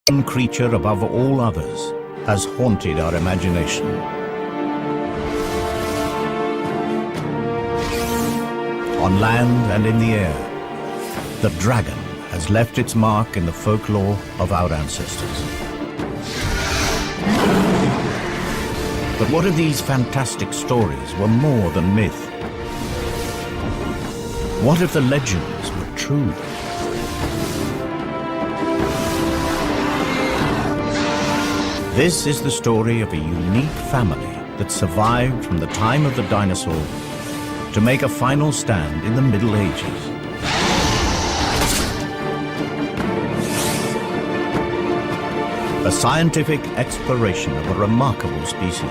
One creature above all others has haunted our imagination. On land and in the air, the dragon has left its mark in the folklore of our ancestors. But what if these fantastic stories were more than myth? What if the legends were true? This is the story of a unique family that survived from the time of the dinosaur to make a final stand in the Middle Ages. A scientific exploration of a remarkable species.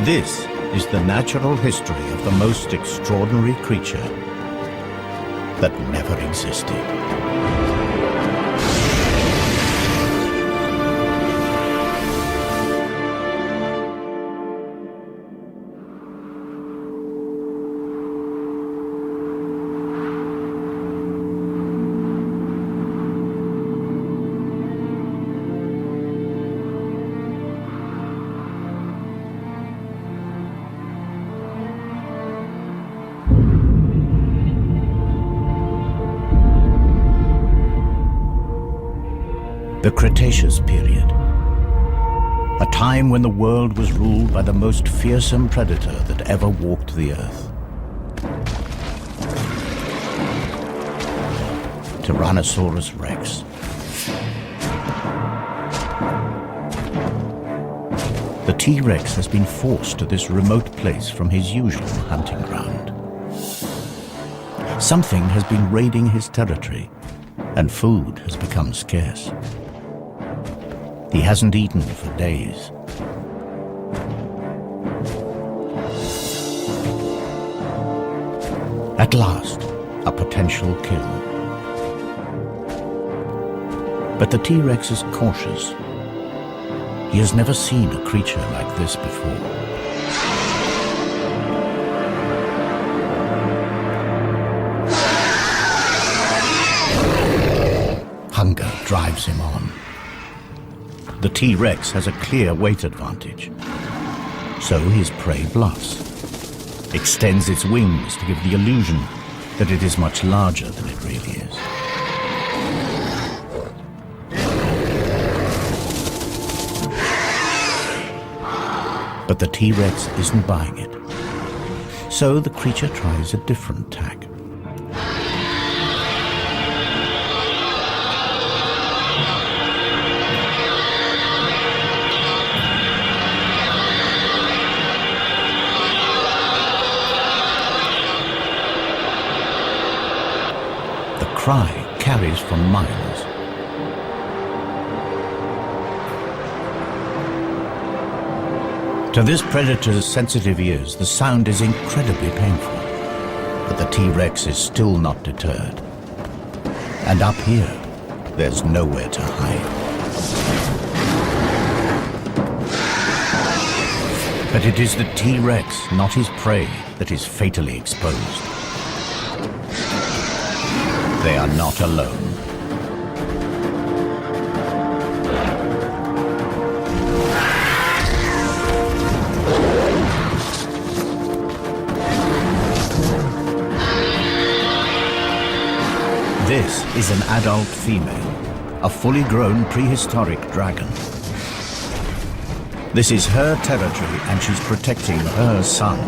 This is the natural history of the most extraordinary creature that never existed. The Cretaceous period, a time when the world was ruled by the most fearsome predator that ever walked the earth. Tyrannosaurus Rex. The T-Rex has been forced to this remote place from his usual hunting ground. Something has been raiding his territory, and food has become scarce. He hasn't eaten for days. At last, a potential kill. But the T-Rex is cautious. He has never seen a creature like this before. Hunger drives him on. The T-Rex has a clear weight advantage. So his prey bluffs, extends its wings to give the illusion that it is much larger than it really is. But the T-Rex isn't buying it. So the creature tries a different tack. The cry carries for miles. To this predator's sensitive ears, the sound is incredibly painful. But the T-Rex is still not deterred. And up here, there's nowhere to hide. But it is the T-Rex, not his prey, that is fatally exposed. They are not alone. This is an adult female, a fully grown prehistoric dragon. This is her territory and she's protecting her son.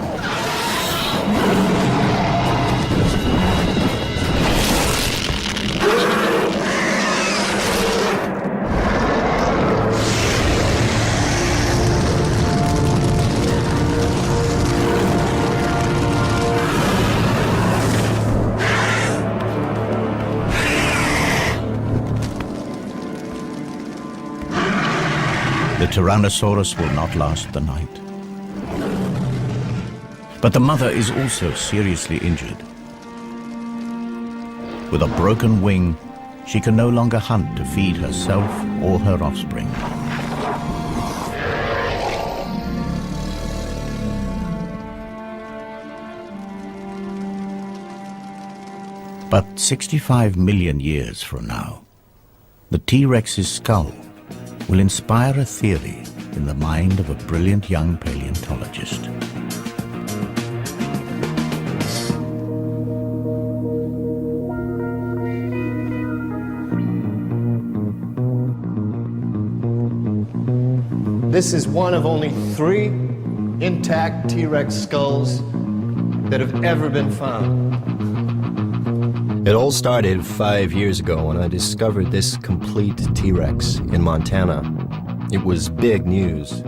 The Tyrannosaurus will not last the night. But the mother is also seriously injured. With a broken wing, she can no longer hunt to feed herself or her offspring. But 65 million years from now, the T-Rex's skull will inspire a theory in the mind of a brilliant young paleontologist. This is one of only 3 intact T-Rex skulls that have ever been found. It all started 5 years ago when I discovered this complete T-Rex in Montana. It was big news.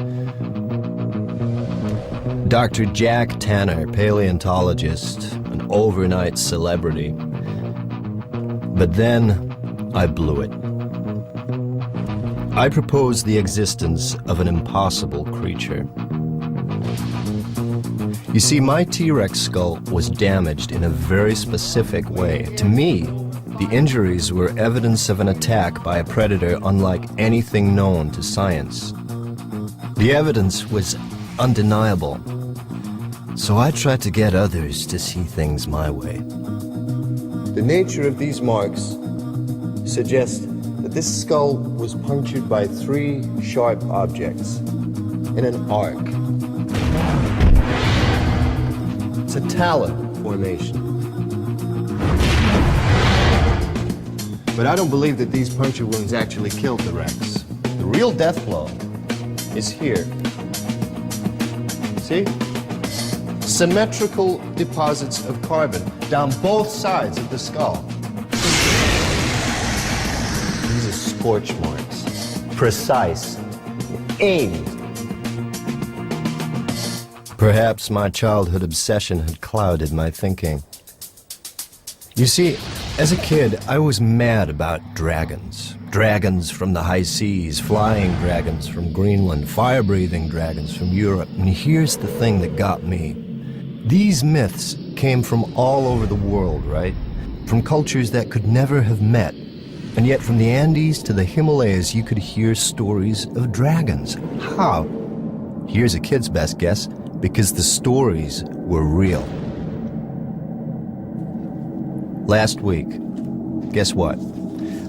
Dr. Jack Tanner, paleontologist, an overnight celebrity. But then I blew it. I proposed the existence of an impossible creature. You see, my T-Rex skull was damaged in a very specific way. To me, the injuries were evidence of an attack by a predator unlike anything known to science. The evidence was undeniable. So I tried to get others to see things my way. The nature of these marks suggests that this skull was punctured by 3 sharp objects in an arc. It's a talon formation. But I don't believe that these puncture wounds actually killed the Rex. The real death blow is here. See? Symmetrical deposits of carbon down both sides of the skull. These are scorch marks. Precise. Aimed. Perhaps my childhood obsession had clouded my thinking. You see, as a kid, I was mad about dragons. Dragons from the high seas, flying dragons from Greenland, fire-breathing dragons from Europe. And here's the thing that got me. These myths came from all over the world, right? From cultures that could never have met. And yet from the Andes to the Himalayas, you could hear stories of dragons. How? Here's a kid's best guess. Because the stories were real. Last week, guess what?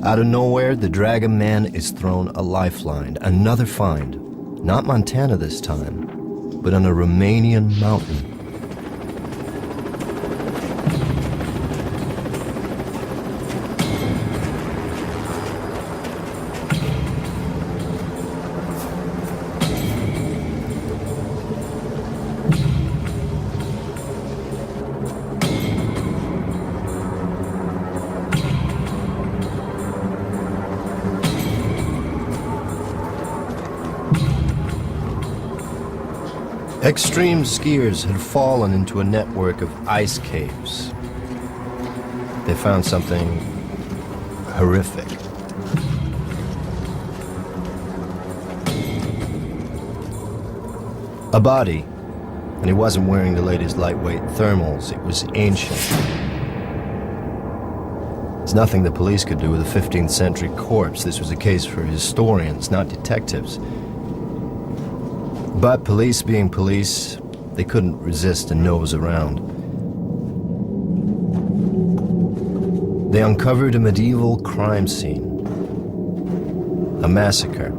Out of nowhere, the Dragon Man is thrown a lifeline. Another find. Not Montana this time, but on a Romanian mountain. Extreme skiers had fallen into a network of ice caves. They found something horrific. A body, and he wasn't wearing the latest lightweight thermals. It was ancient. There's nothing the police could do with a 15th century corpse. This was a case for historians, not detectives. But police being police, they couldn't resist a nose around. They uncovered a medieval crime scene. A massacre.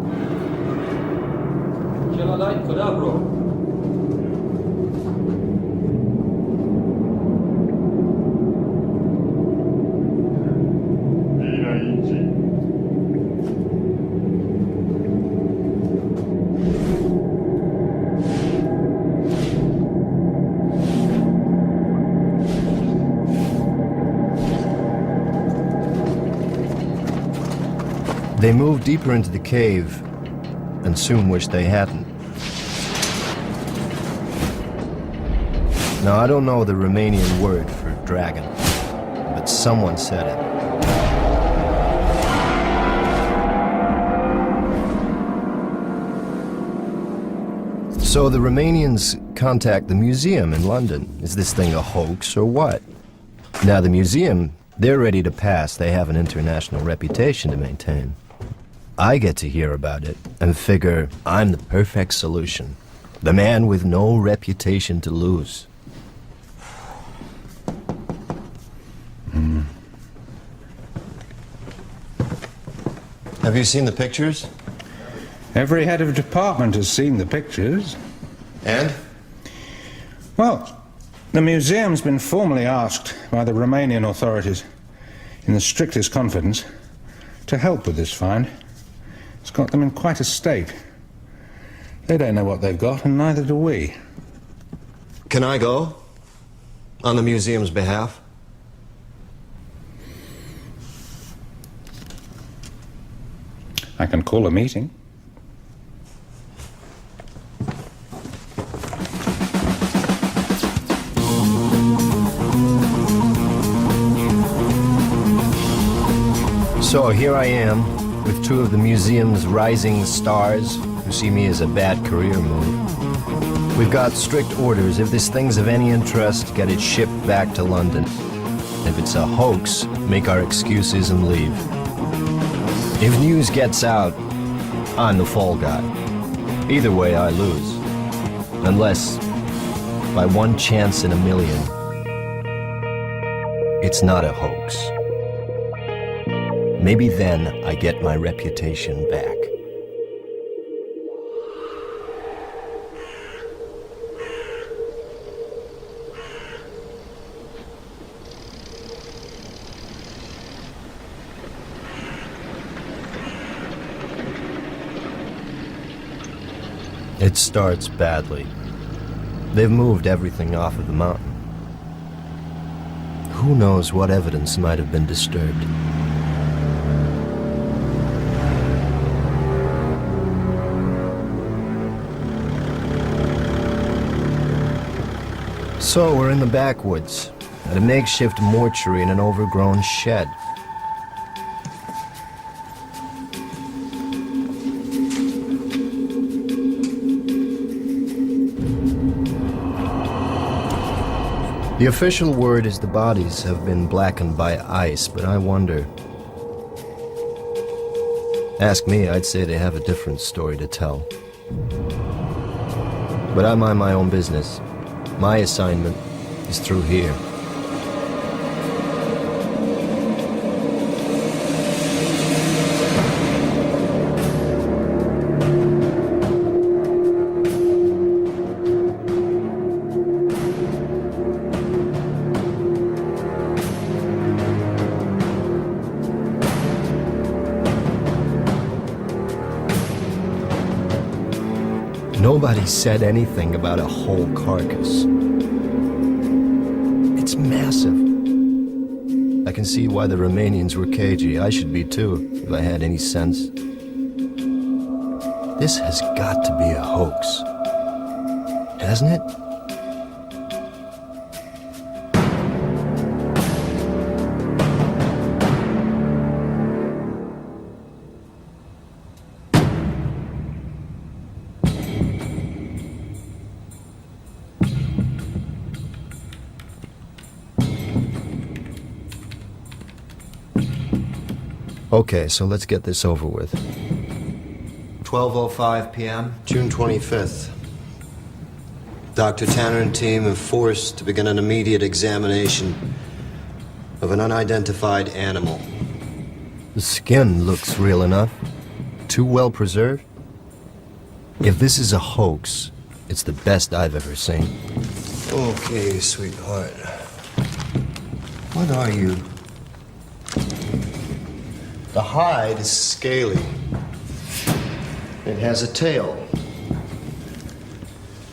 They moved deeper into the cave and soon wished they hadn't. Now, I don't know the Romanian word for dragon, but someone said it. So the Romanians contact the museum in London. Is this thing a hoax or what? Now, the museum, they're ready to pass. They have an international reputation to maintain. I get to hear about it and figure I'm the perfect solution. The man with no reputation to lose. Have you seen the pictures? Every head of department has seen the pictures. And? Well, the museum's been formally asked by the Romanian authorities, in the strictest confidence, to help with this find. It's got them in quite a state. They don't know what they've got, and neither do we. Can I go? On the museum's behalf? I can call a meeting. So here I am, with two of the museum's rising stars who see me as a bad career move. We've got strict orders. If this thing's of any interest, get it shipped back to London. If it's a hoax, make our excuses and leave. If news gets out, I'm the fall guy. Either way, I lose. Unless, by one chance in a million, it's not a hoax. Maybe then I get my reputation back. It starts badly. They've moved everything off of the mountain. Who knows what evidence might have been disturbed? So we're in the backwoods, at a makeshift mortuary in an overgrown shed. The official word is the bodies have been blackened by ice, but I wonder. Ask me, I'd say they have a different story to tell. But I mind my own business. My assignment is through here. Nobody said anything about a whole carcass. It's massive. I can see why the Romanians were cagey. I should be too, if I had any sense. This has got to be a hoax. Hasn't it? Okay, so let's get this over with. 12:05 p.m., June 25th. Dr. Tanner and team are forced to begin an immediate examination of an unidentified animal. The skin looks real enough. Too well preserved. If this is a hoax, it's the best I've ever seen. Okay, sweetheart. What are you? The hide is scaly. It has a tail.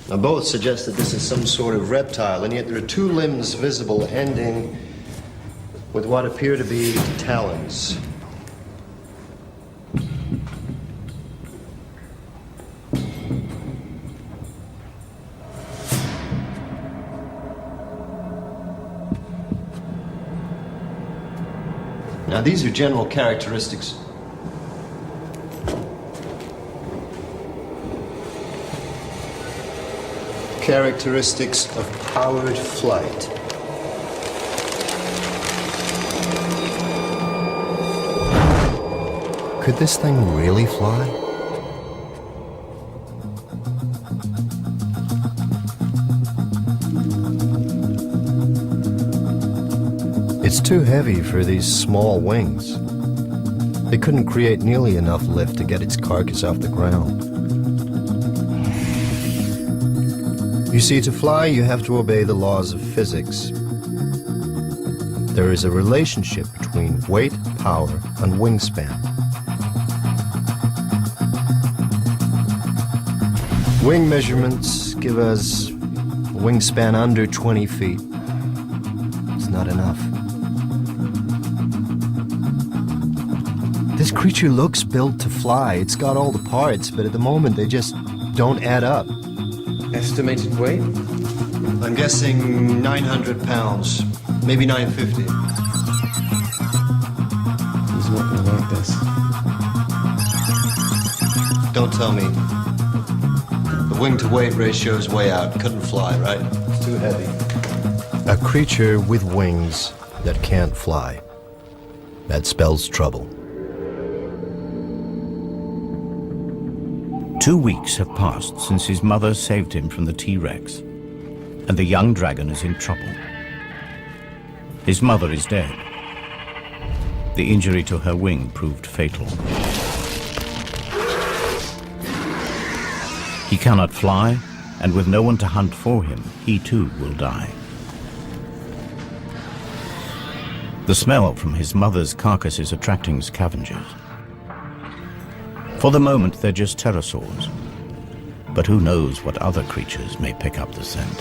Now, both suggest that this is some sort of reptile, and yet there are two limbs visible ending with what appear to be talons. Now, these are general characteristics. Characteristics of powered flight. Could this thing really fly? It's too heavy for these small wings. They couldn't create nearly enough lift to get its carcass off the ground. You see, to fly, you have to obey the laws of physics. There is a relationship between weight, power, and wingspan. Wing measurements give us a wingspan under 20 feet. It's not enough. This creature looks built to fly. It's got all the parts, but at the moment they just don't add up. Estimated weight? I'm guessing 900 pounds, maybe 950. He's not gonna like this. Don't tell me. The wing-to-weight ratio is way out. Couldn't fly, right? It's too heavy. A creature with wings that can't fly. That spells trouble. 2 weeks have passed since his mother saved him from the T-Rex, and the young dragon is in trouble. His mother is dead. The injury to her wing proved fatal. He cannot fly, and with no one to hunt for him, he too will die. The smell from his mother's carcass is attracting scavengers. For the moment, they're just pterosaurs. But who knows what other creatures may pick up the scent.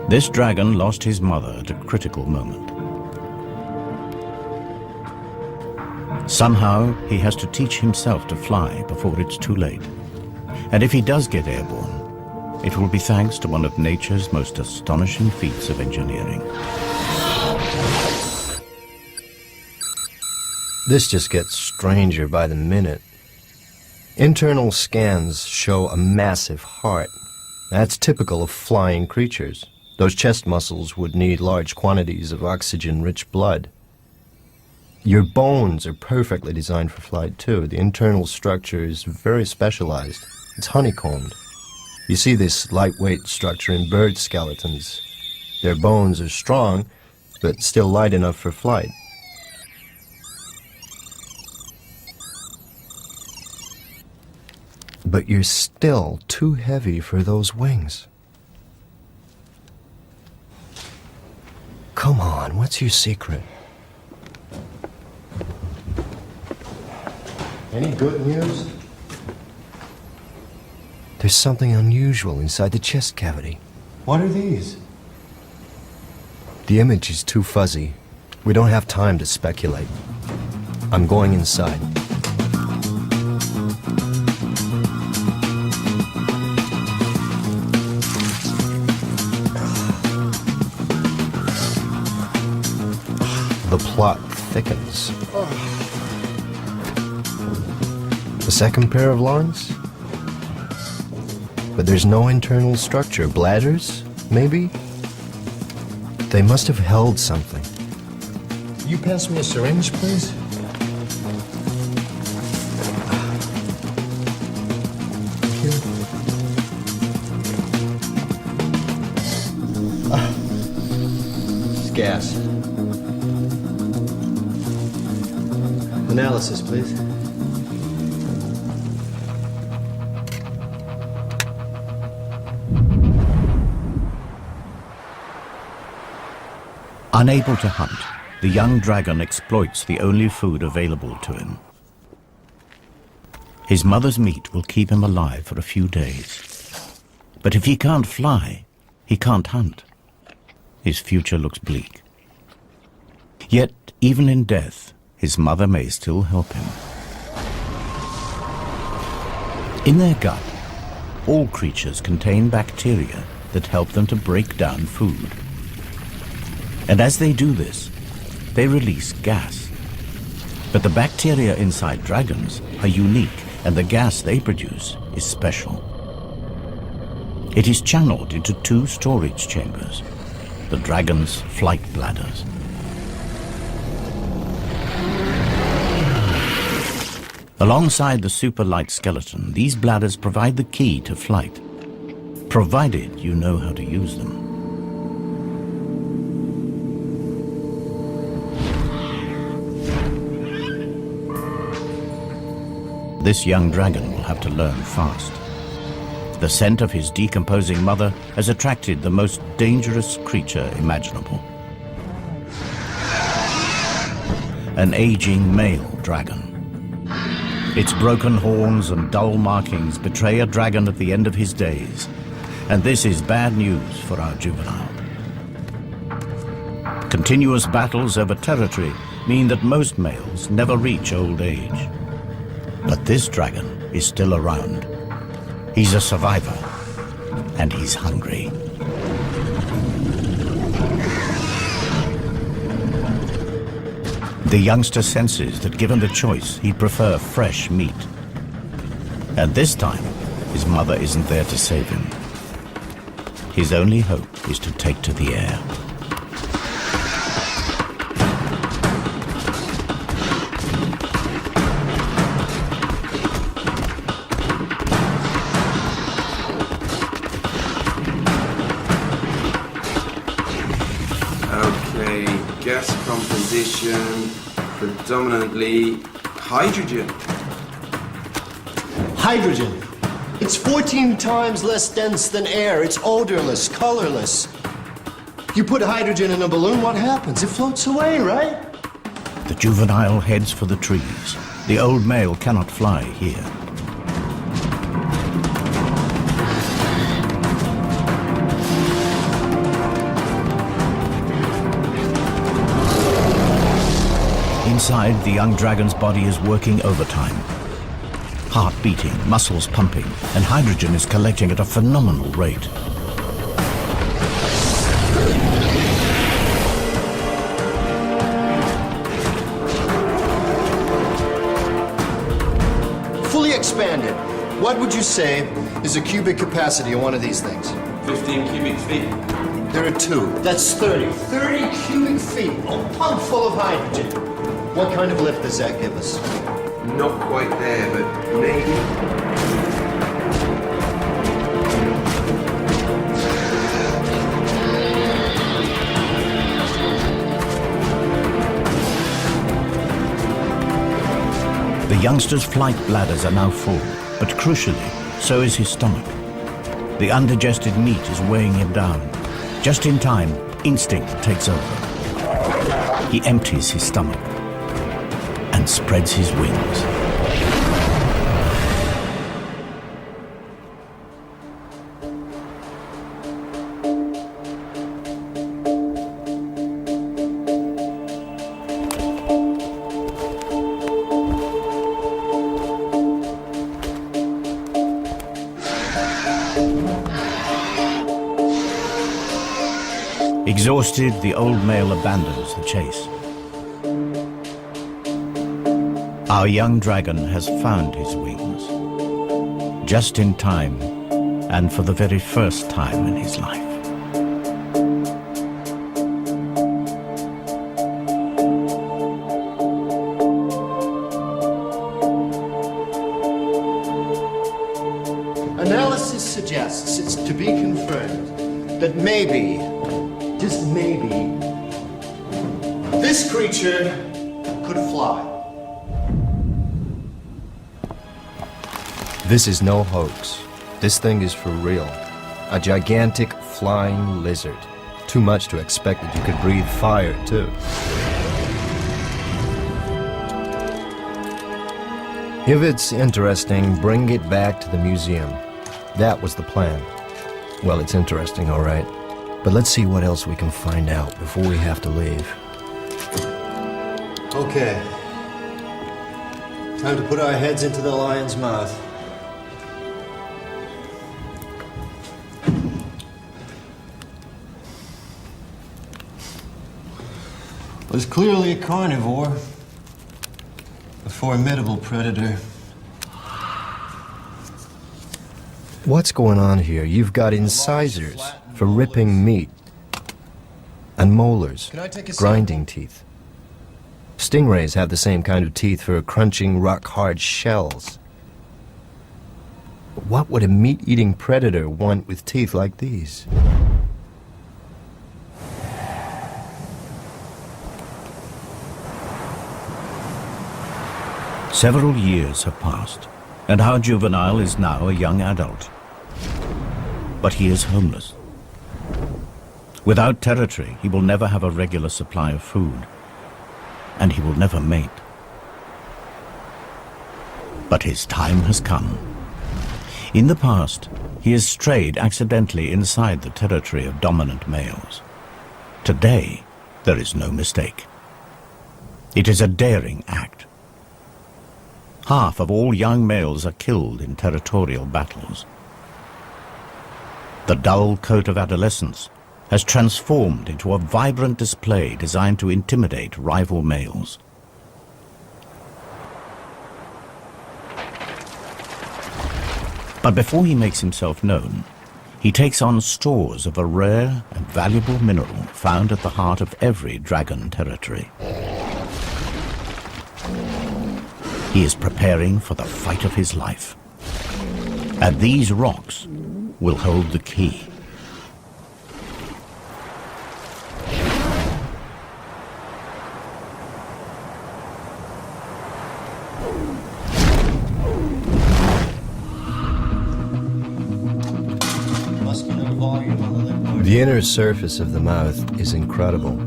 This dragon lost his mother at a critical moment. Somehow, he has to teach himself to fly before it's too late. And if he does get airborne, it will be thanks to one of nature's most astonishing feats of engineering. This just gets stranger by the minute. Internal scans show a massive heart. That's typical of flying creatures. Those chest muscles would need large quantities of oxygen-rich blood. Your bones are perfectly designed for flight, too. The internal structure is very specialized. It's honeycombed. You see this lightweight structure in bird skeletons. Their bones are strong, but still light enough for flight. But you're still too heavy for those wings. Come on, what's your secret? Any good news? There's something unusual inside the chest cavity. What are these? The image is too fuzzy. We don't have time to speculate. I'm going inside. The plot thickens. The second pair of lungs? But there's no internal structure. Bladders, maybe? They must have held something. You pass me a syringe, please? Thank you. It's gas. Analysis, please. Unable to hunt, the young dragon exploits the only food available to him. His mother's meat will keep him alive for a few days. But if he can't fly, he can't hunt. His future looks bleak. Yet, even in death, his mother may still help him. In their gut, all creatures contain bacteria that help them to break down food. And as they do this, they release gas. But the bacteria inside dragons are unique, and the gas they produce is special. It is channeled into 2 storage chambers, the dragon's flight bladders. Alongside the super light skeleton, these bladders provide the key to flight, provided you know how to use them. This young dragon will have to learn fast. The scent of his decomposing mother has attracted the most dangerous creature imaginable. An aging male dragon. Its broken horns and dull markings betray a dragon at the end of his days, and this is bad news for our juvenile. Continuous battles over territory mean that most males never reach old age. But this dragon is still around. He's a survivor, and he's hungry. The youngster senses that given the choice, he'd prefer fresh meat. And this time, his mother isn't there to save him. His only hope is to take to the air. Okay, gas composition, predominantly hydrogen. Hydrogen. It's 14 times less dense than air. It's odorless, colorless. You put hydrogen in a balloon, what happens? It floats away, right? The juvenile heads for the trees. The old male cannot fly here. Inside, the young dragon's body is working overtime. Heart beating, muscles pumping, and hydrogen is collecting at a phenomenal rate. Fully expanded. What would you say is the cubic capacity of one of these things? 15 cubic feet. There are two. That's 30. 30 cubic feet. A pump full of hydrogen. What kind of lift does that give us? Not quite there, but maybe. The youngster's flight bladders are now full, but crucially, so is his stomach. The undigested meat is weighing him down. Just in time, instinct takes over. He empties his stomach and spreads his wings. Exhausted, the old male abandons the chase. Our young dragon has found his wings, just in time, and for the very first time in his life. Analysis suggests, it's to be confirmed, that maybe, just maybe, this creature could fly. This is no hoax. This thing is for real. A gigantic flying lizard. Too much to expect that you could breathe fire, too. If it's interesting, bring it back to the museum. That was the plan. Well, it's interesting, all right. But let's see what else we can find out before we have to leave. Okay. Time to put our heads into the lion's mouth. Was clearly a carnivore, a formidable predator. What's going on here? You've got incisors for ripping meat, and molars, grinding teeth. Stingrays have the same kind of teeth for crunching rock-hard shells. What would a meat-eating predator want with teeth like these? Several years have passed, and our juvenile is now a young adult. But he is homeless. Without territory, he will never have a regular supply of food, and he will never mate. But his time has come. In the past, he has strayed accidentally inside the territory of dominant males. Today, there is no mistake. It is a daring act. Half of all young males are killed in territorial battles. The dull coat of adolescence has transformed into a vibrant display designed to intimidate rival males. But before he makes himself known, he takes on stores of a rare and valuable mineral found at the heart of every dragon territory. He is preparing for the fight of his life. And these rocks will hold the key. The inner surface of the mouth is incredible.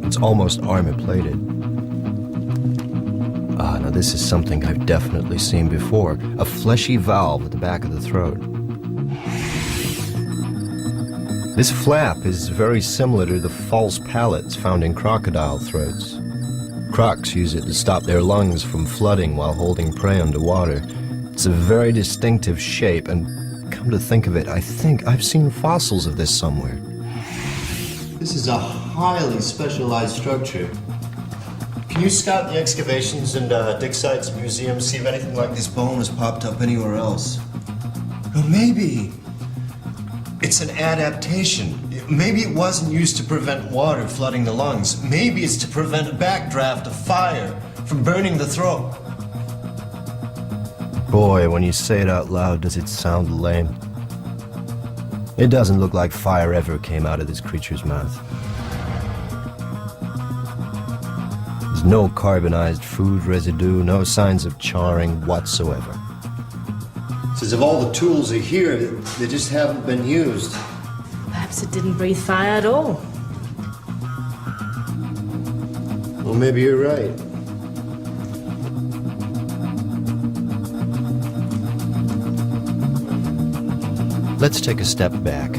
It's almost armor-plated. Now this is something I've definitely seen before. A fleshy valve at the back of the throat. This flap is very similar to the false palates found in crocodile throats. Crocs use it to stop their lungs from flooding while holding prey underwater. It's a very distinctive shape, and come to think of it, I think I've seen fossils of this somewhere. This is a highly specialized structure. Can you scout the excavations and dig sites, museums, see if anything like this bone has popped up anywhere else? Or maybe it's an adaptation. Maybe it wasn't used to prevent water flooding the lungs. Maybe it's to prevent a backdraft of fire from burning the throat. Boy, when you say it out loud, does it sound lame. It doesn't look like fire ever came out of this creature's mouth. There's no carbonized food residue, no signs of charring whatsoever. It's as if all the tools are here, they just haven't been used. Perhaps it didn't breathe fire at all. Well, maybe you're right. Let's take a step back.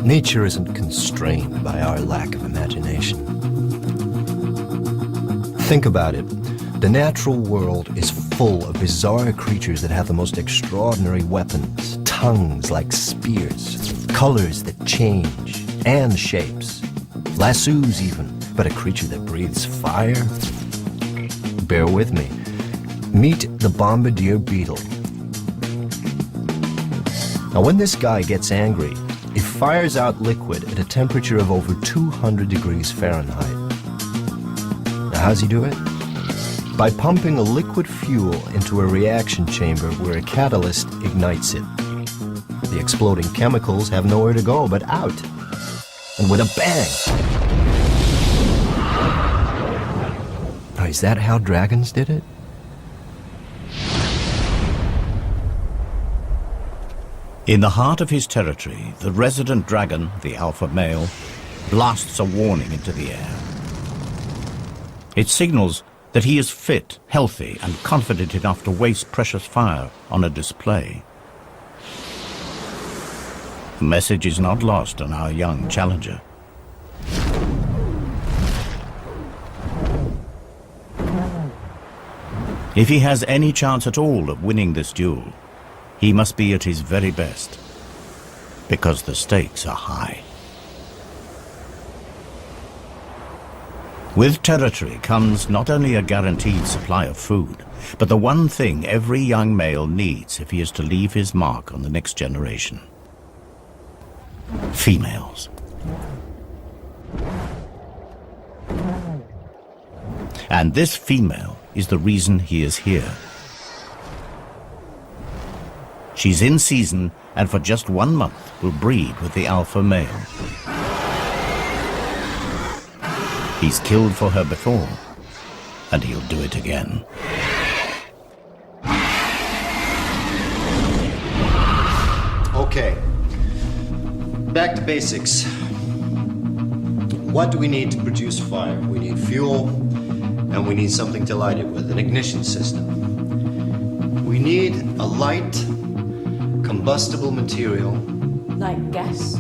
Nature isn't constrained by our lack of imagination. Think about it. The natural world is full of bizarre creatures that have the most extraordinary weapons, tongues like spears, colors that change, and shapes. Lassos even, but a creature that breathes fire? Bear with me. Meet the bombardier beetle. Now, when this guy gets angry, he fires out liquid at a temperature of over 200 degrees Fahrenheit. Now, how's he do it? By pumping a liquid fuel into a reaction chamber where a catalyst ignites it. The exploding chemicals have nowhere to go but out. And with a bang! Now, is that how dragons did it? In the heart of his territory, the resident dragon, the alpha male, blasts a warning into the air. It signals that he is fit, healthy, and confident enough to waste precious fire on a display. The message is not lost on our young challenger. If he has any chance at all of winning this duel, he must be at his very best, because the stakes are high. With territory comes not only a guaranteed supply of food, but the one thing every young male needs if he is to leave his mark on the next generation: females. And this female is the reason he is here. She's in season, and for just 1 month will breed with the alpha male. He's killed for her before, and he'll do it again. Okay. Back to basics. What do we need to produce fire? We need fuel, and we need something to light it with, an ignition system. We need a light, combustible material. Like gas?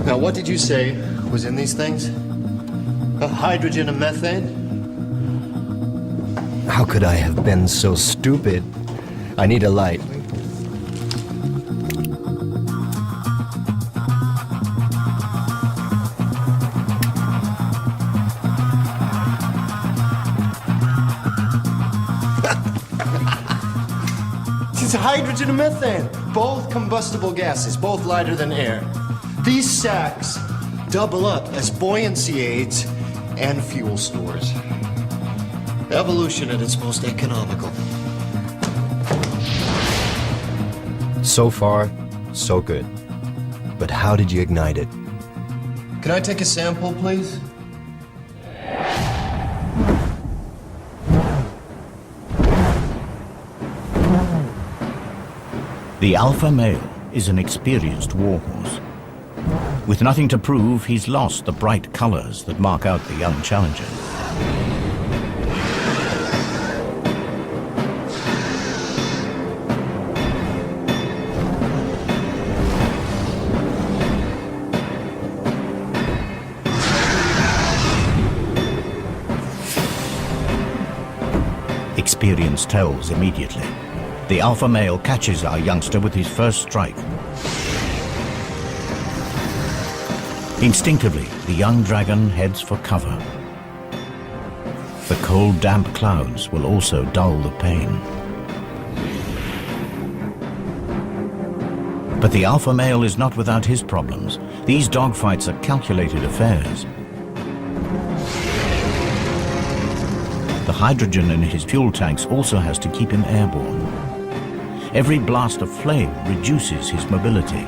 Now, what did you say was in these things? Hydrogen and methane? How could I have been so stupid? I need a light. It's hydrogen and methane, both combustible gases, both lighter than air. These sacks double up as buoyancy aids and fuel stores. Evolution at its most economical. So far, so good. But how did you ignite it? Can I take a sample, please? The alpha male is an experienced warhorse. With nothing to prove, he's lost the bright colors that mark out the young challenger. Experience tells immediately. The alpha male catches our youngster with his first strike. Instinctively, the young dragon heads for cover. The cold, damp clouds will also dull the pain. But the alpha male is not without his problems. These dogfights are calculated affairs. The hydrogen in his fuel tanks also has to keep him airborne. Every blast of flame reduces his mobility.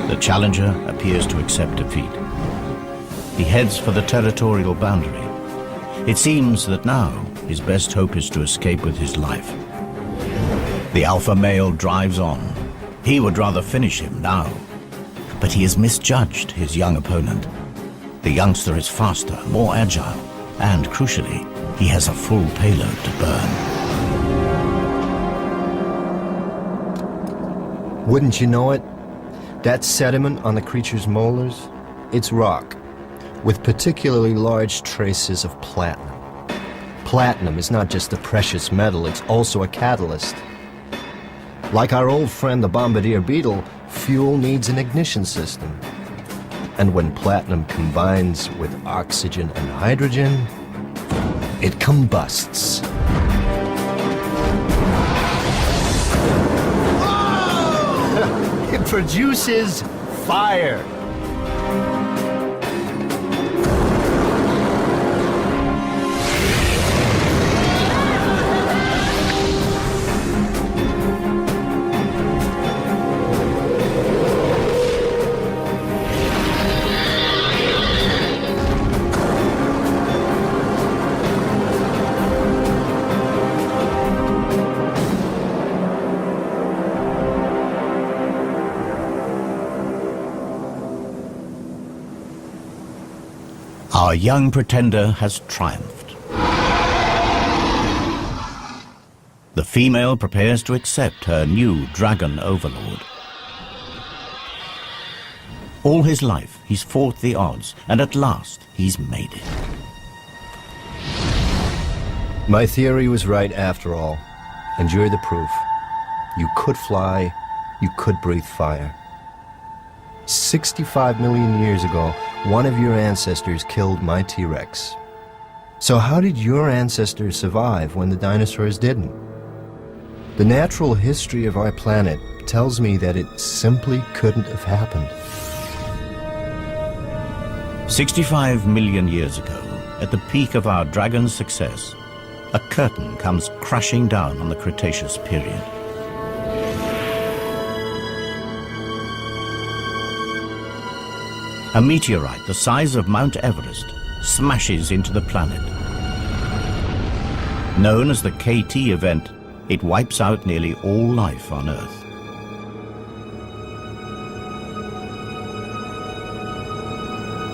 The challenger appears to accept defeat. He heads for the territorial boundary. It seems that now his best hope is to escape with his life. The alpha male drives on. He would rather finish him now. But he has misjudged his young opponent. The youngster is faster, more agile, and crucially, he has a full payload to burn. Wouldn't you know it? That sediment on the creature's molars, it's rock, with particularly large traces of platinum. Platinum is not just a precious metal, it's also a catalyst. Like our old friend the bombardier beetle, fuel needs an ignition system. And when platinum combines with oxygen and hydrogen, it combusts. It produces fire. Our young pretender has triumphed. The female prepares to accept her new dragon overlord. All his life, he's fought the odds, and at last, he's made it. My theory was right after all. And you're the proof. You could fly, you could breathe fire. 65 million years ago, one of your ancestors killed my T-Rex. So how did your ancestors survive when the dinosaurs didn't? The natural history of our planet tells me that it simply couldn't have happened. 65 million years ago, at the peak of our dragon's success, a curtain comes crashing down on the Cretaceous period. A meteorite the size of Mount Everest smashes into the planet. Known as the KT event, it wipes out nearly all life on Earth.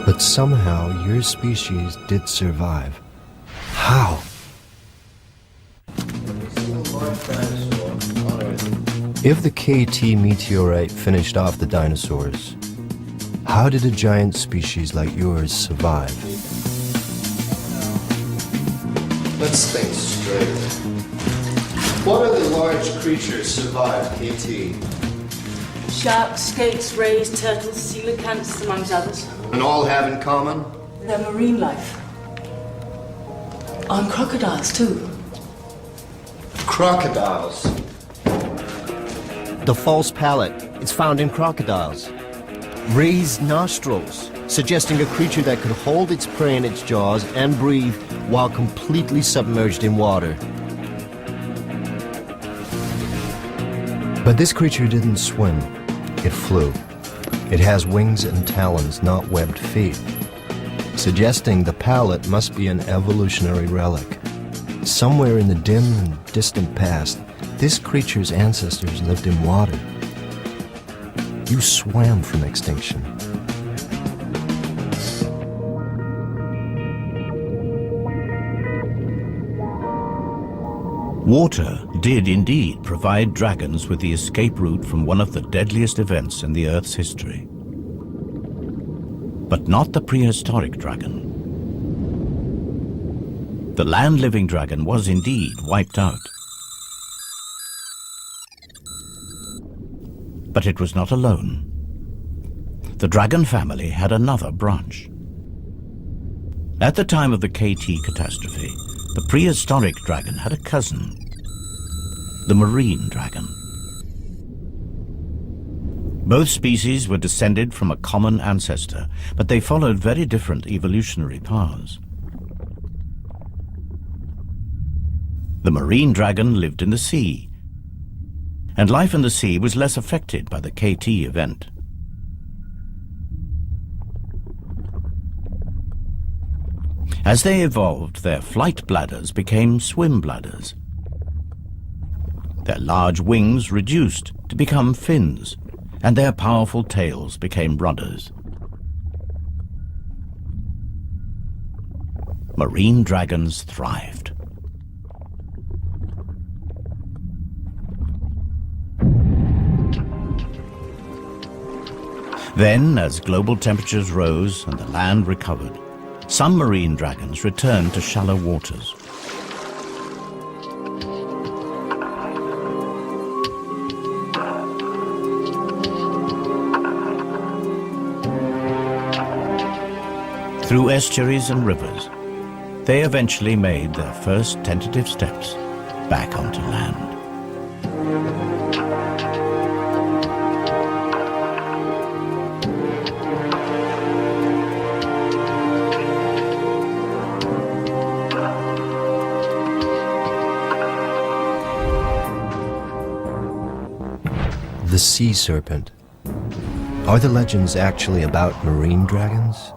But somehow your species did survive. How? If the KT meteorite finished off the dinosaurs, how did a giant species like yours survive? Let's think straight. What other large creatures survived KT? Sharks, skates, rays, turtles, coelacanths, amongst others. And all have in common? Their marine life. On crocodiles, too. Crocodiles. The false palate is found in crocodiles. Raised nostrils, suggesting a creature that could hold its prey in its jaws and breathe while completely submerged in water. But this creature didn't swim, it flew. It has wings and talons, not webbed feet, suggesting the palate must be an evolutionary relic. Somewhere in the dim and distant past, this creature's ancestors lived in water. You swam from extinction. Water did indeed provide dragons with the escape route from one of the deadliest events in the Earth's history. But not the prehistoric dragon. The land-living dragon was indeed wiped out. But it was not alone. The dragon family had another branch. At the time of the KT catastrophe, the prehistoric dragon had a cousin, the marine dragon. Both species were descended from a common ancestor, but they followed very different evolutionary paths. The marine dragon lived in the sea, and life in the sea was less affected by the KT event. As they evolved, their flight bladders became swim bladders. Their large wings reduced to become fins, and their powerful tails became rudders. Marine dragons thrived. Then, as global temperatures rose and the land recovered, some marine dragons returned to shallow waters. Through estuaries and rivers, they eventually made their first tentative steps back onto land. The sea serpent. Are the legends actually about marine dragons?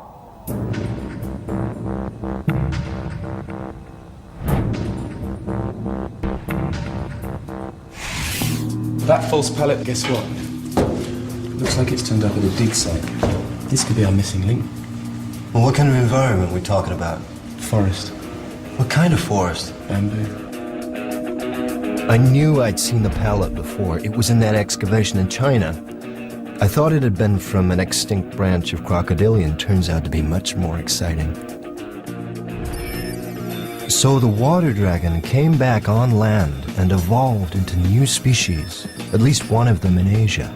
That false pallet, guess what? Looks like it's turned up at a dig site. This could be our missing link. Well, what kind of environment are we talking about? Forest. What kind of forest? Bamboo. I knew I'd seen the pallet before. It was in that excavation in China. I thought it had been from an extinct branch of crocodilian. Turns out to be much more exciting. So the water dragon came back on land and evolved into new species, at least one of them in Asia.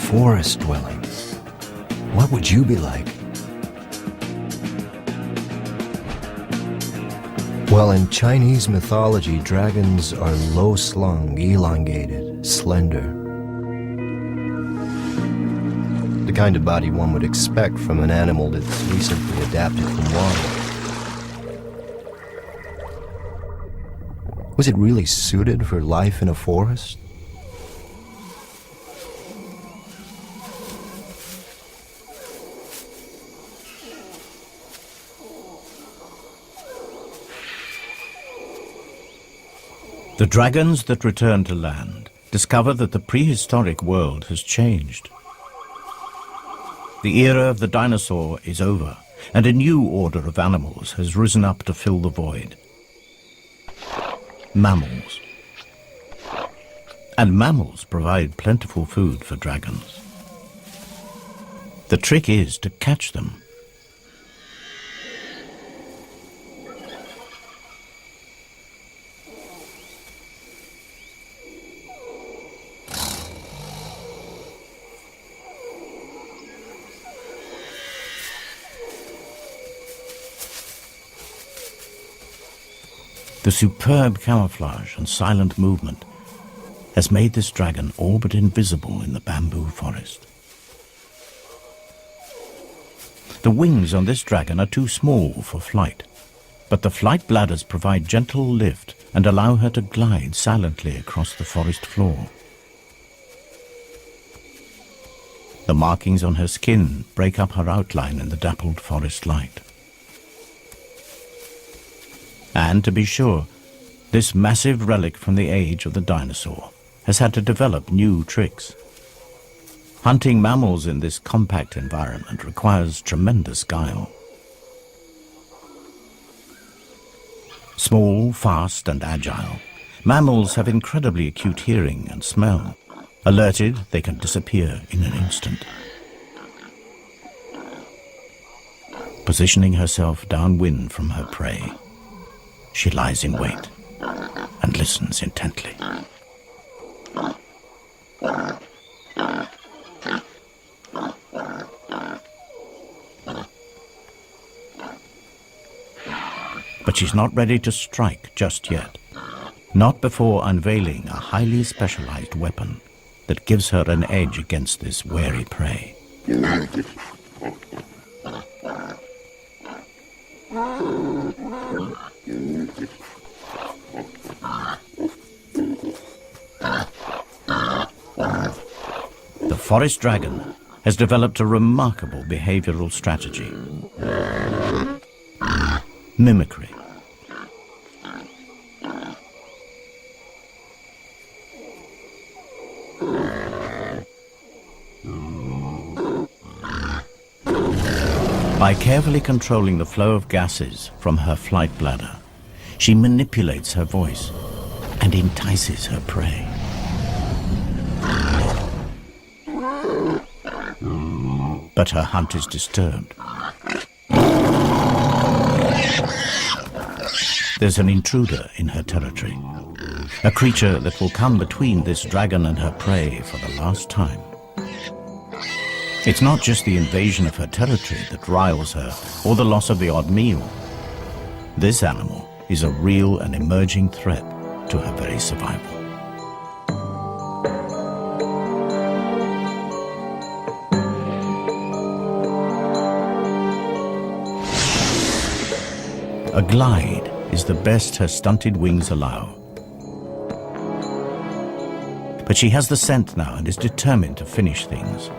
Forest dwelling. What would you be like? Well, in Chinese mythology, dragons are low-slung, elongated, slender. The kind of body one would expect from an animal that's recently adapted from water. Was it really suited for life in a forest? The dragons that return to land discover that the prehistoric world has changed. The era of the dinosaur is over, and a new order of animals has risen up to fill the void. Mammals. And mammals provide plentiful food for dragons. The trick is to catch them. The superb camouflage and silent movement has made this dragon all but invisible in the bamboo forest. The wings on this dragon are too small for flight, but the flight bladders provide gentle lift and allow her to glide silently across the forest floor. The markings on her skin break up her outline in the dappled forest light. And to be sure, this massive relic from the age of the dinosaur has had to develop new tricks. Hunting mammals in this compact environment requires tremendous guile. Small, fast, and agile, mammals have incredibly acute hearing and smell. Alerted, they can disappear in an instant. Positioning herself downwind from her prey, she lies in wait and listens intently. But she's not ready to strike just yet. Not before unveiling a highly specialized weapon that gives her an edge against this wary prey. The forest dragon has developed a remarkable behavioral strategy. Mimicry. By carefully controlling the flow of gases from her flight bladder, she manipulates her voice and entices her prey. But her hunt is disturbed. There's an intruder in her territory, a creature that will come between this dragon and her prey for the last time. It's not just the invasion of her territory that riles her, or the loss of the odd meal. This animal is a real and emerging threat to her very survival. A glide is the best her stunted wings allow. But she has the scent now and is determined to finish things.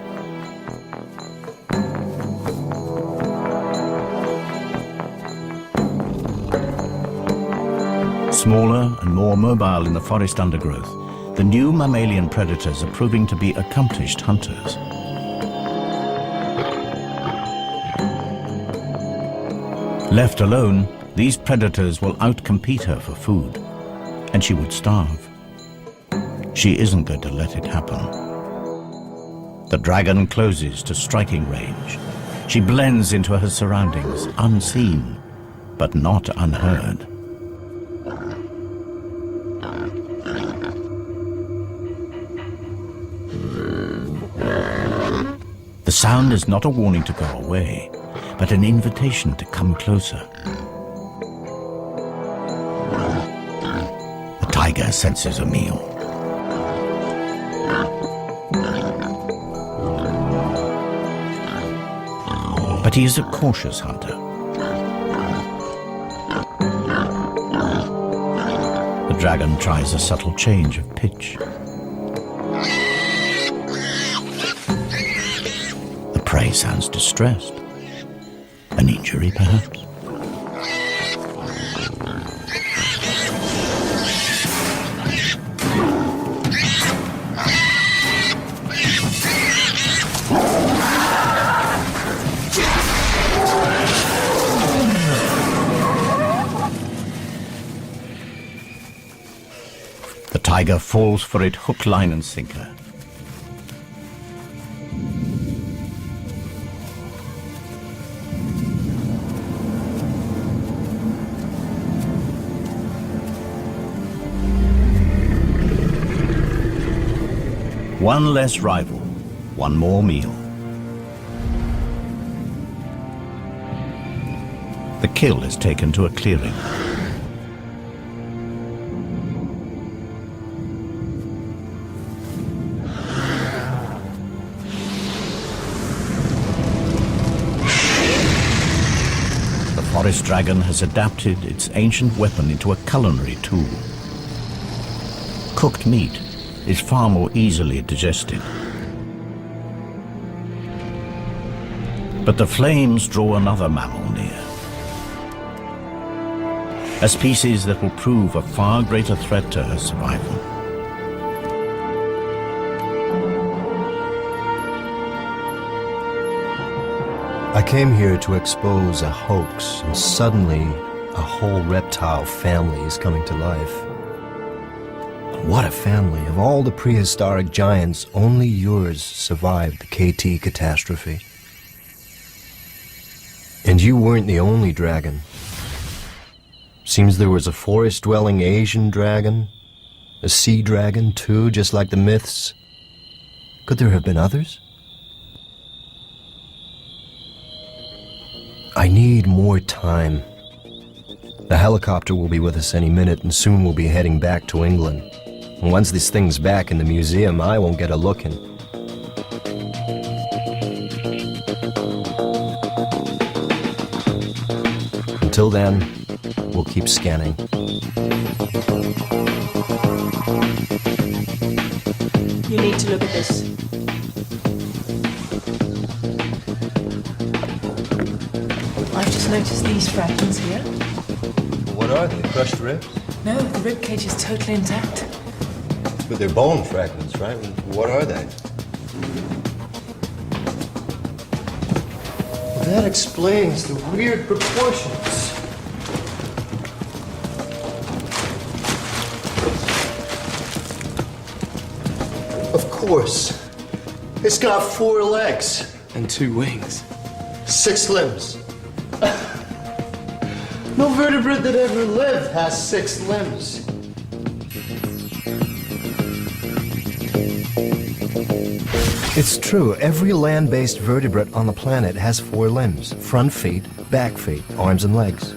Smaller and more mobile in the forest undergrowth, the new mammalian predators are proving to be accomplished hunters. Left alone, these predators will outcompete her for food, and she would starve. She isn't going to let it happen. The dragon closes to striking range. She blends into her surroundings, unseen, but not unheard. The sound is not a warning to go away, but an invitation to come closer. The tiger senses a meal. But he is a cautious hunter. The dragon tries a subtle change of pitch. The prey sounds distressed. An injury, perhaps? The tiger falls for it hook, line and sinker. One less rival, one more meal. The kill is taken to a clearing. The forest dragon has adapted its ancient weapon into a culinary tool. Cooked meat is far more easily digested. But the flames draw another mammal near. A species that will prove a far greater threat to her survival. I came here to expose a hoax, and suddenly a whole reptile family is coming to life. What a family. Of all the prehistoric giants, only yours survived the KT catastrophe. And you weren't the only dragon. Seems there was a forest-dwelling Asian dragon, a sea dragon too, just like the myths. Could there have been others? I need more time. The helicopter will be with us any minute, and soon we'll be heading back to England. And once this thing's back in the museum, I won't get a look in. Until then, we'll keep scanning. You need to look at this. I've just noticed these fragments here. What are they? Crushed ribs? No, the rib cage is totally intact. But they're bone fragments, right? What are they? That explains the weird proportions. Of course. It's got 4 legs. And 2 wings. 6 limbs. No vertebrate that ever lived has 6 limbs. It's true. Every land-based vertebrate on the planet has 4 limbs. Front feet, back feet, arms and legs.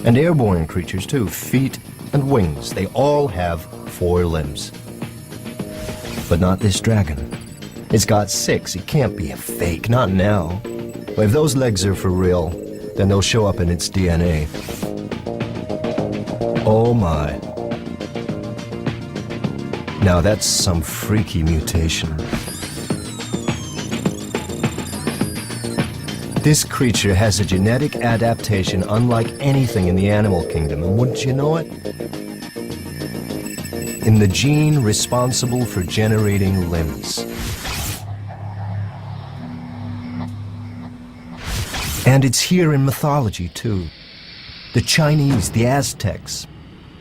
And airborne creatures too. Feet and wings. They all have 4 limbs. But not this dragon. It's got 6. It can't be a fake. Not now. But if those legs are for real, then they'll show up in its DNA. Oh my. Now that's some freaky mutation. This creature has a genetic adaptation unlike anything in the animal kingdom, and wouldn't you know it? In the gene responsible for generating limbs. And it's here in mythology, too. The Chinese, the Aztecs,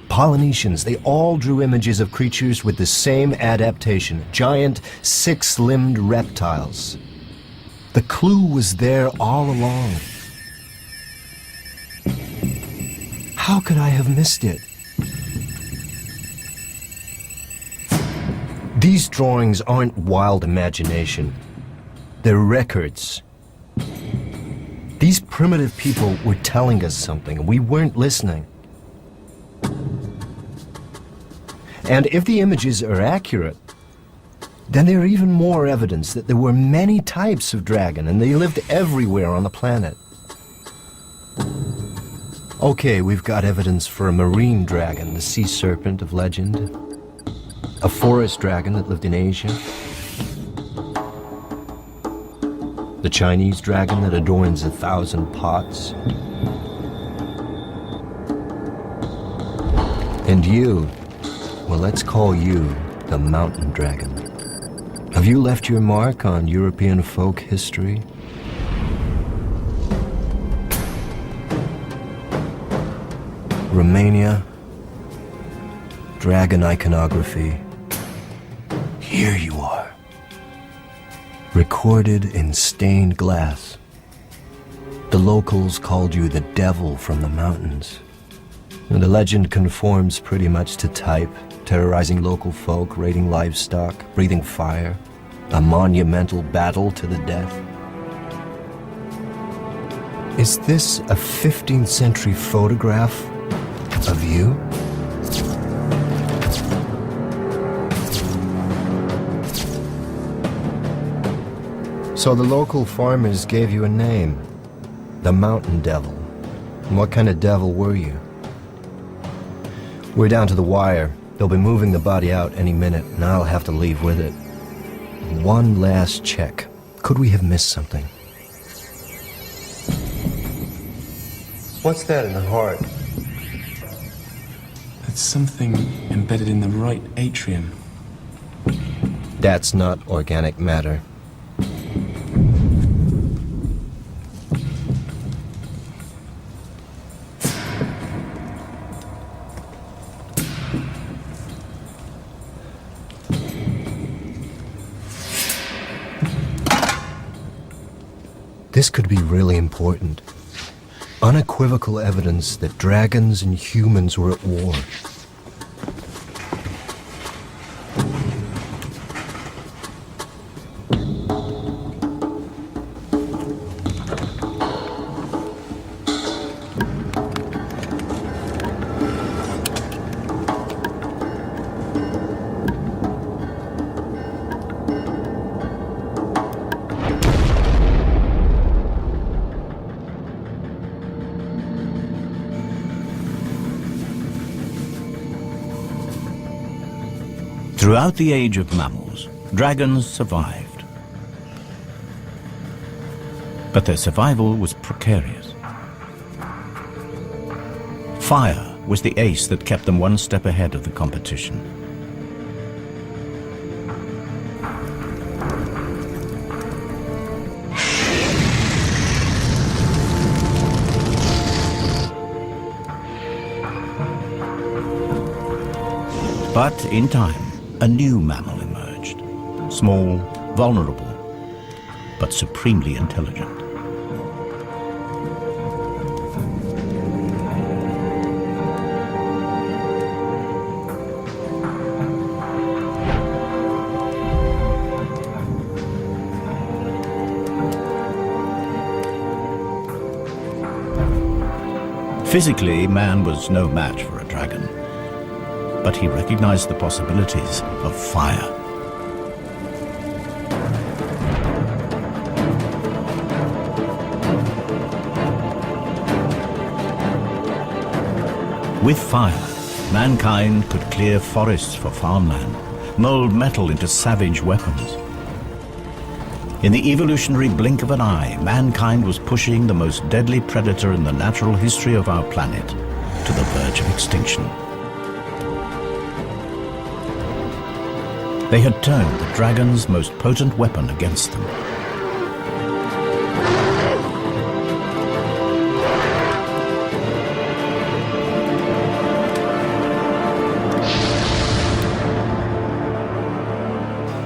Polynesians, they all drew images of creatures with the same adaptation, giant 6-limbed reptiles. The clue was there all along. How could I have missed it? These drawings aren't wild imagination. They're records. These primitive people were telling us something, and we weren't listening. And if the images are accurate, then there are even more evidence that there were many types of dragon, and they lived everywhere on the planet. Okay, we've got evidence for a marine dragon, the sea serpent of legend, a forest dragon that lived in Asia, the Chinese dragon that adorns 1,000 pots, and you, well, let's call you the mountain dragon. Have you left your mark on European folk history? Romania, dragon iconography. Here you are, recorded in stained glass. The locals called you the devil from the mountains. And the legend conforms pretty much to type, terrorizing local folk, raiding livestock, breathing fire, a monumental battle to the death. Is this a 15th century photograph of you? So the local farmers gave you a name, the Mountain Devil. And what kind of devil were you? We're down to the wire. They'll be moving the body out any minute, and I'll have to leave with it. One last check. Could we have missed something? What's that in the heart? That's something embedded in the right atrium. That's not organic matter. This could be really important. Unequivocal evidence that dragons and humans were at war. Throughout the age of mammals, dragons survived. But their survival was precarious. Fire was the ace that kept them one step ahead of the competition. But in time, a new mammal emerged. Small, vulnerable, but supremely intelligent. Physically, man was no match for a dragon. But he recognized the possibilities of fire. With fire, mankind could clear forests for farmland, mold metal into savage weapons. In the evolutionary blink of an eye, mankind was pushing the most deadly predator in the natural history of our planet to the verge of extinction. They had turned the dragon's most potent weapon against them.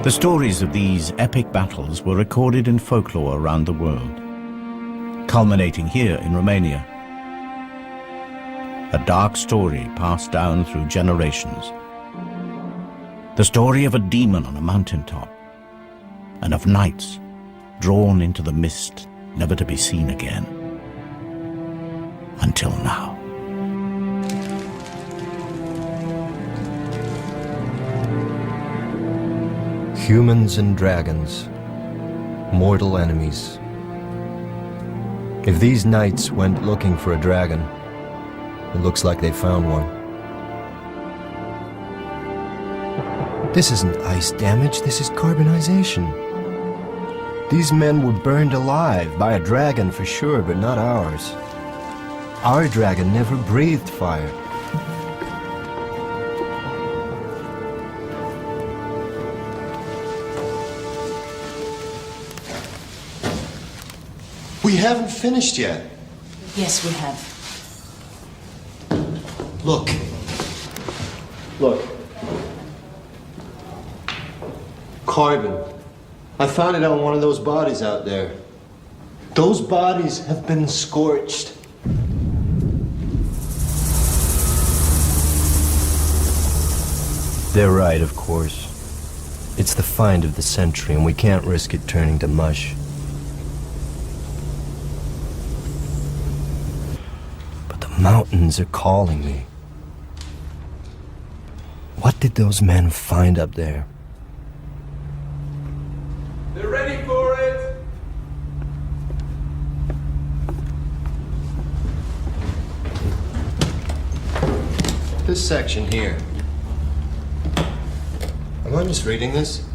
The stories of these epic battles were recorded in folklore around the world, culminating here in Romania. A dark story passed down through generations. The story of a demon on a mountaintop, and of knights drawn into the mist, never to be seen again. Until now. Humans and dragons, mortal enemies. If these knights went looking for a dragon, it looks like they found one. This isn't ice damage, this is carbonization. These men were burned alive by a dragon for sure, but not ours. Our dragon never breathed fire. We haven't finished yet. Yes, we have. Look. Look. Carbon. I found it on one of those bodies out there. Those bodies have been scorched. They're right, of course. It's the find of the century, and we can't risk it turning to mush. But the mountains are calling me. What did those men find up there? They're ready for it! This section here. Am I misreading this?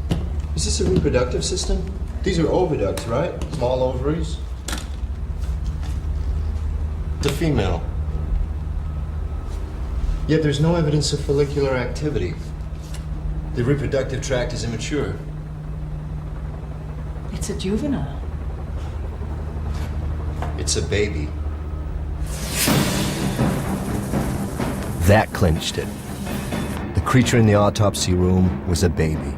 Is this a reproductive system? These are oviducts, right? Small ovaries. The female. Yet there's no evidence of follicular activity. The reproductive tract is immature. It's a juvenile. It's a baby. That clinched it. The creature in the autopsy room was a baby.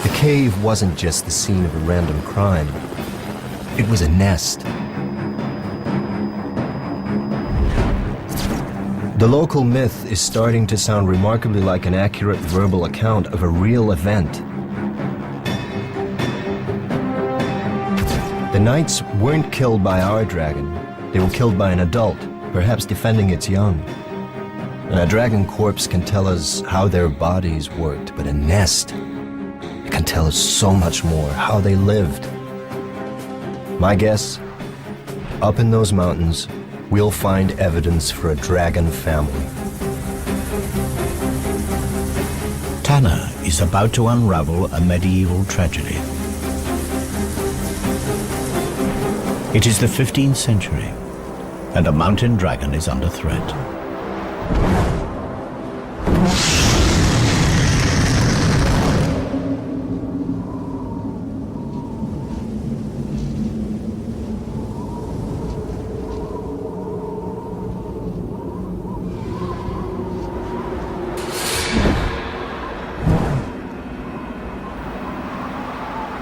The cave wasn't just the scene of a random crime. It was a nest. The local myth is starting to sound remarkably like an accurate verbal account of a real event. The knights weren't killed by our dragon. They were killed by an adult, perhaps defending its young. And a dragon corpse can tell us how their bodies worked, but a nest, it can tell us so much more, how they lived. My guess, up in those mountains, we'll find evidence for a dragon family. Tanner is about to unravel a medieval tragedy. It is the 15th century, and a mountain dragon is under threat.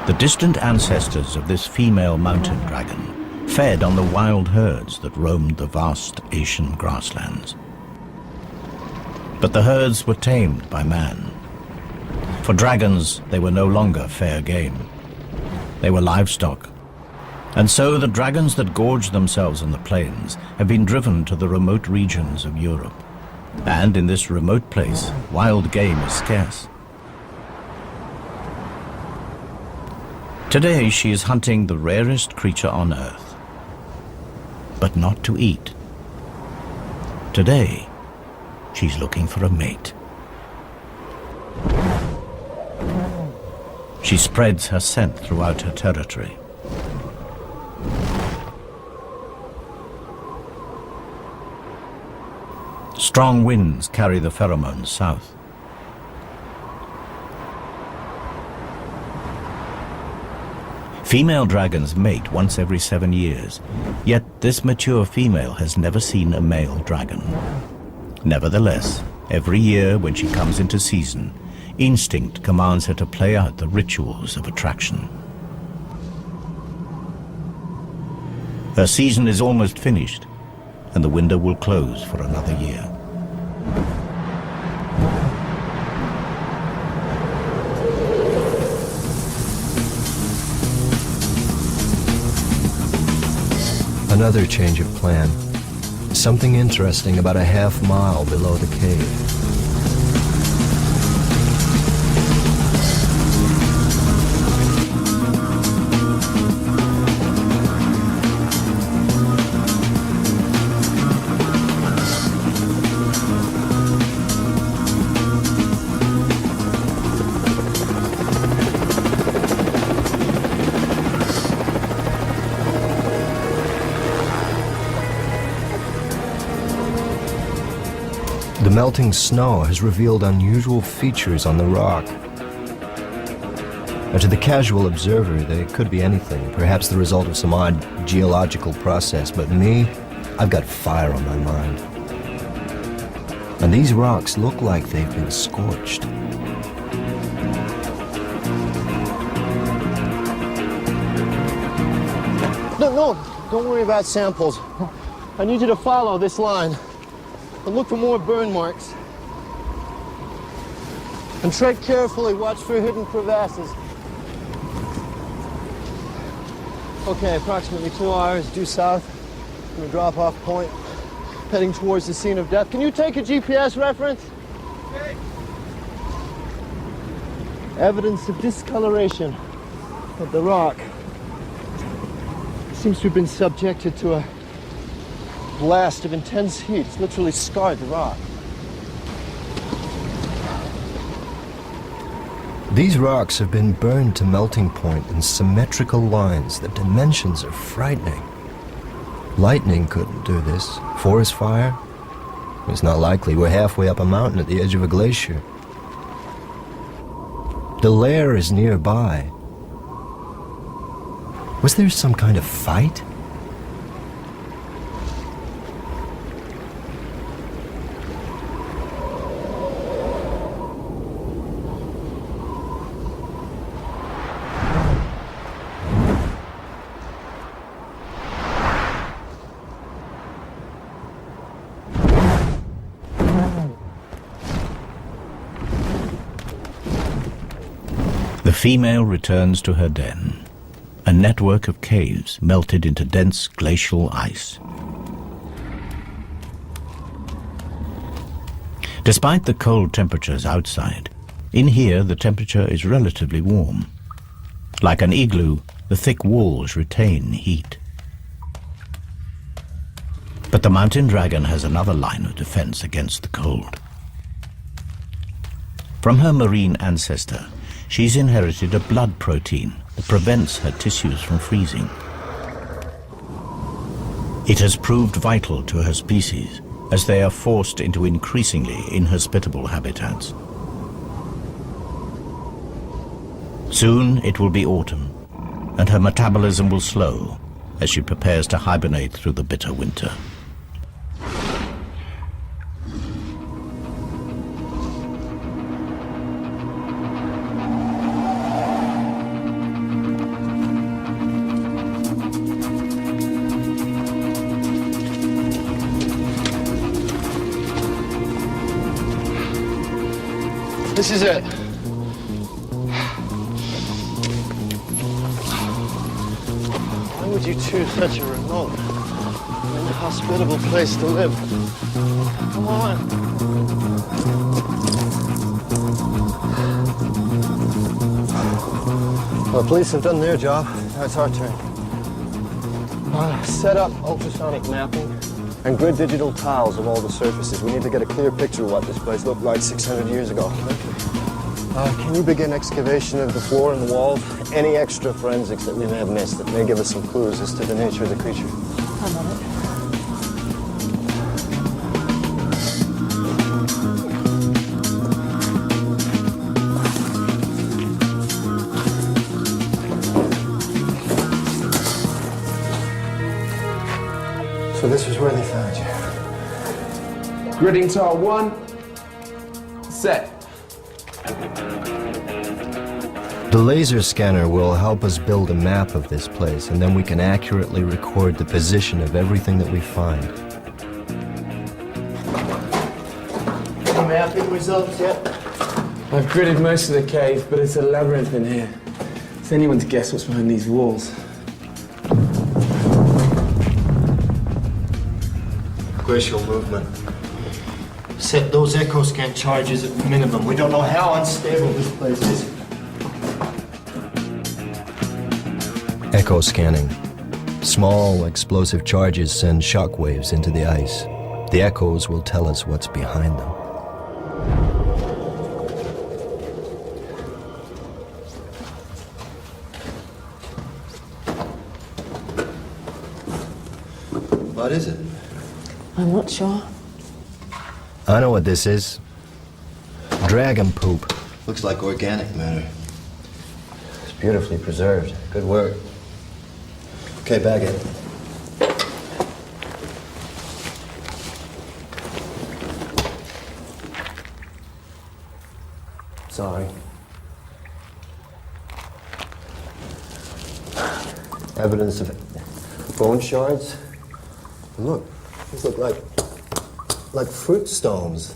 The distant ancestors of this female mountain dragon fed on the wild herds that roamed the vast Asian grasslands. But the herds were tamed by man. For dragons, they were no longer fair game. They were livestock. And so the dragons that gorged themselves on the plains have been driven to the remote regions of Europe. And in this remote place, wild game is scarce. Today she is hunting the rarest creature on earth, but not to eat. Today, she's looking for a mate. She spreads her scent throughout her territory. Strong winds carry the pheromones south. Female dragons mate once every 7 years, yet this mature female has never seen a male dragon. Nevertheless, every year when she comes into season, instinct commands her to play out the rituals of attraction. Her season is almost finished, and the window will close for another year. Another change of plan. Something interesting about a half-mile below the cave. The melting snow has revealed unusual features on the rock. Now, to the casual observer, they could be anything, perhaps the result of some odd geological process, but me, I've got fire on my mind. And these rocks look like they've been scorched. No, don't worry about samples. I need you to follow this line and look for more burn marks. And tread carefully, watch for hidden crevasses. Okay, approximately 2 hours due south from the drop-off point, heading towards the scene of death. Can you take a GPS reference? Okay. Evidence of discoloration of the rock. Seems to have been subjected to a blast of intense heat. It's literally scarred the rock. These rocks have been burned to melting point in symmetrical lines. The dimensions are frightening. Lightning couldn't do this. Forest fire? It's not likely. We're halfway up a mountain at the edge of a glacier. The lair is nearby. Was there some kind of fight? The female returns to her den. A network of caves melted into dense glacial ice. Despite the cold temperatures outside, in here the temperature is relatively warm. Like an igloo, the thick walls retain heat. But the mountain dragon has another line of defense against the cold. From her marine ancestor, she's inherited a blood protein that prevents her tissues from freezing. It has proved vital to her species as they are forced into increasingly inhospitable habitats. Soon it will be autumn, and her metabolism will slow as she prepares to hibernate through the bitter winter. This is it. Why would you choose such a remote and inhospitable place to live? Come on. Well, the police have done their job. Now it's our turn. Set up ultrasonic mapping and grid digital tiles of all the surfaces. We need to get a clear picture of what this place looked like 600 years ago. Can you begin excavation of the floor and the walls? Any extra forensics that we may have missed that may give us some clues as to the nature of the creature? I'm on it. So this was where they found you. Gridding tile 1. Set. The laser scanner will help us build a map of this place, and then we can accurately record the position of everything that we find. Any mapping results yet? I've gridded most of the cave, but it's a labyrinth in here. It's anyone's guess what's behind these walls. Glacial movement. Set those echo scan charges at minimum. We don't know how unstable this place is. Echo scanning. Small explosive charges send shock waves into the ice. The echoes will tell us what's behind them. What is it? I'm not sure. I know what this is. Dragon poop. Looks like organic matter. It's Beautifully preserved. Good work. Okay, bag it. Sorry. Evidence of bone shards. And look, these look like fruit stones.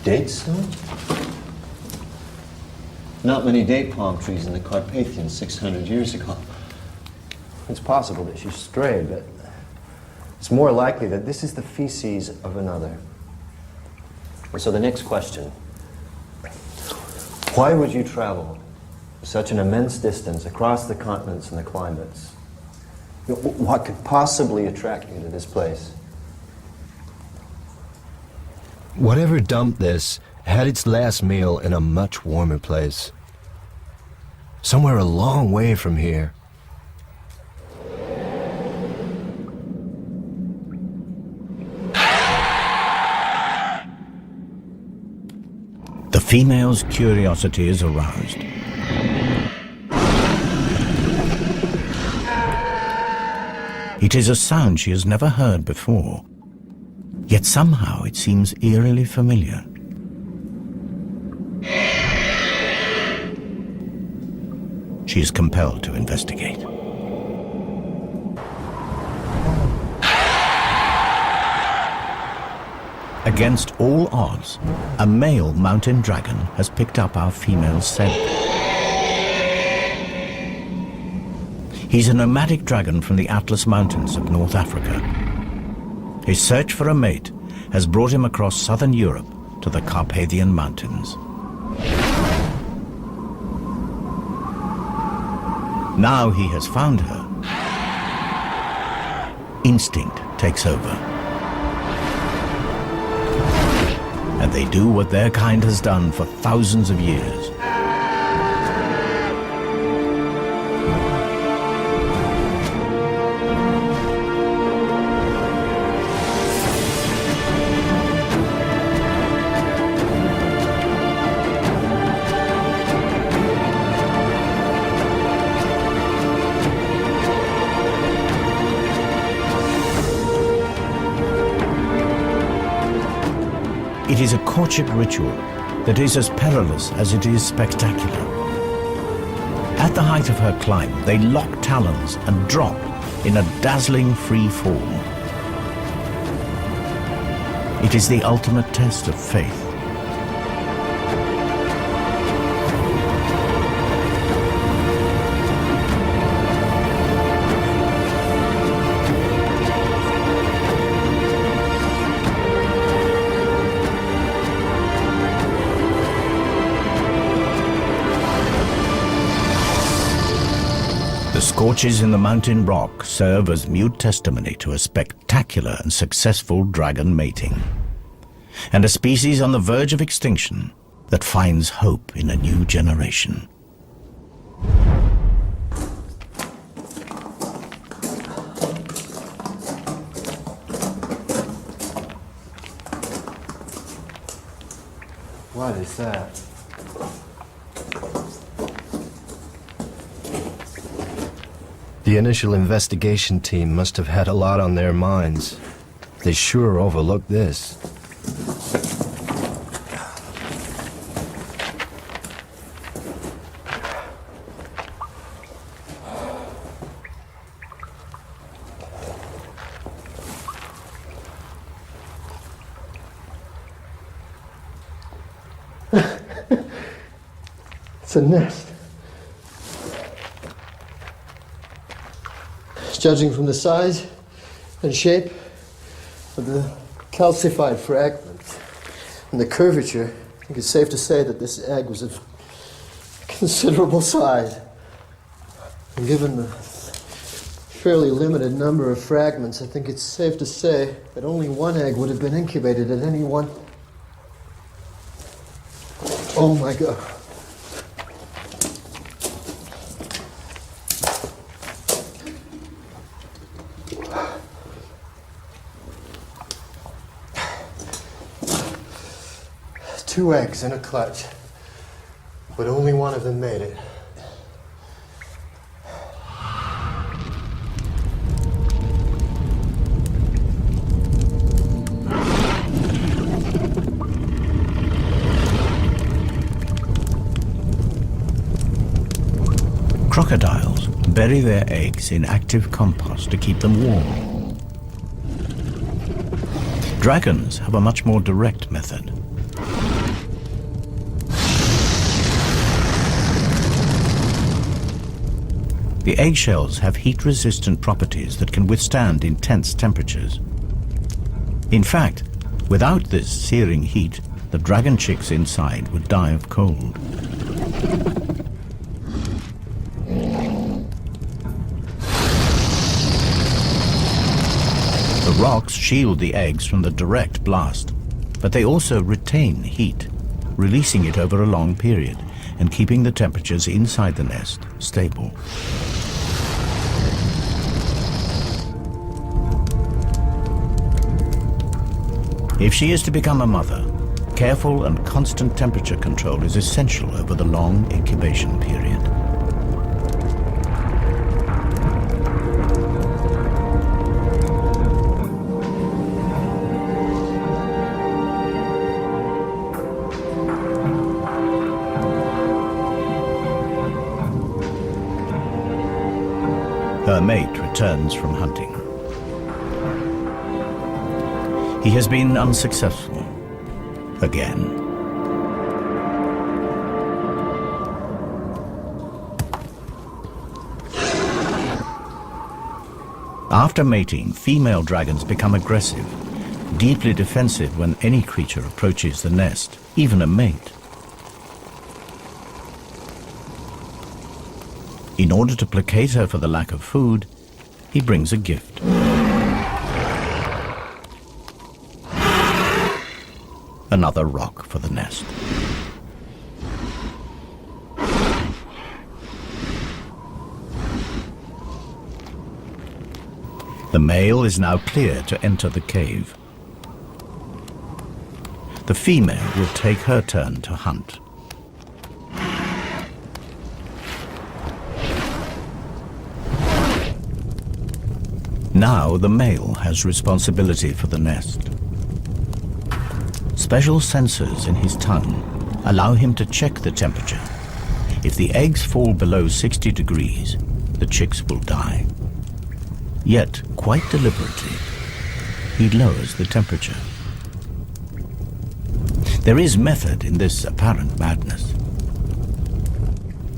Date stones? Not many date palm trees in the Carpathians 600 years ago. It's possible that she strayed, but it's more likely that this is the feces of another. And so the next question, why would you travel such an immense distance across the continents and the climates? What could possibly attract you to this place? Whatever dumped this had its last meal in a much warmer place. Somewhere a long way from here. The female's curiosity is aroused. It is a sound she has never heard before, yet somehow it seems eerily familiar. She is compelled to investigate. Against all odds, a male mountain dragon has picked up our female's scent. He's a nomadic dragon from the Atlas Mountains of North Africa. His search for a mate has brought him across southern Europe to the Carpathian Mountains. Now he has found her, instinct takes over. And they do what their kind has done for thousands of years. It is a courtship ritual that is as perilous as it is spectacular. At the height of her climb, they lock talons and drop in a dazzling free fall. It is the ultimate test of faith. The scorches in the mountain rock serve as mute testimony to a spectacular and successful dragon mating, and a species on the verge of extinction that finds hope in a new generation. What is that? The initial investigation team must have had a lot on their minds. They sure overlooked this. It's a nest. Judging from the size and shape of the calcified fragments and the curvature, I think it's safe to say that this egg was of considerable size. And given the fairly limited number of fragments, I think it's safe to say that only one egg would have been incubated at any one. Oh my God. Two eggs in a clutch, but only one of them made it. Crocodiles bury their eggs in active compost to keep them warm. Dragons have a much more direct method. The eggshells have heat-resistant properties that can withstand intense temperatures. In fact, without this searing heat, the dragon chicks inside would die of cold. The rocks shield the eggs from the direct blast, but they also retain heat, releasing it over a long period and keeping the temperatures inside the nest stable. If she is to become a mother, careful and constant temperature control is essential over the long incubation period. Her mate returns from hunting. He has been unsuccessful again. After mating, female dragons become aggressive, deeply defensive when any creature approaches the nest, even a mate. In order to placate her for the lack of food, he brings a gift. Another rock for the nest. The male is now clear to enter the cave. The female will take her turn to hunt. Now the male has responsibility for the nest. Special sensors in his tongue allow him to check the temperature. If the eggs fall below 60 degrees, the chicks will die. Yet, quite deliberately, he lowers the temperature. There is method in this apparent madness.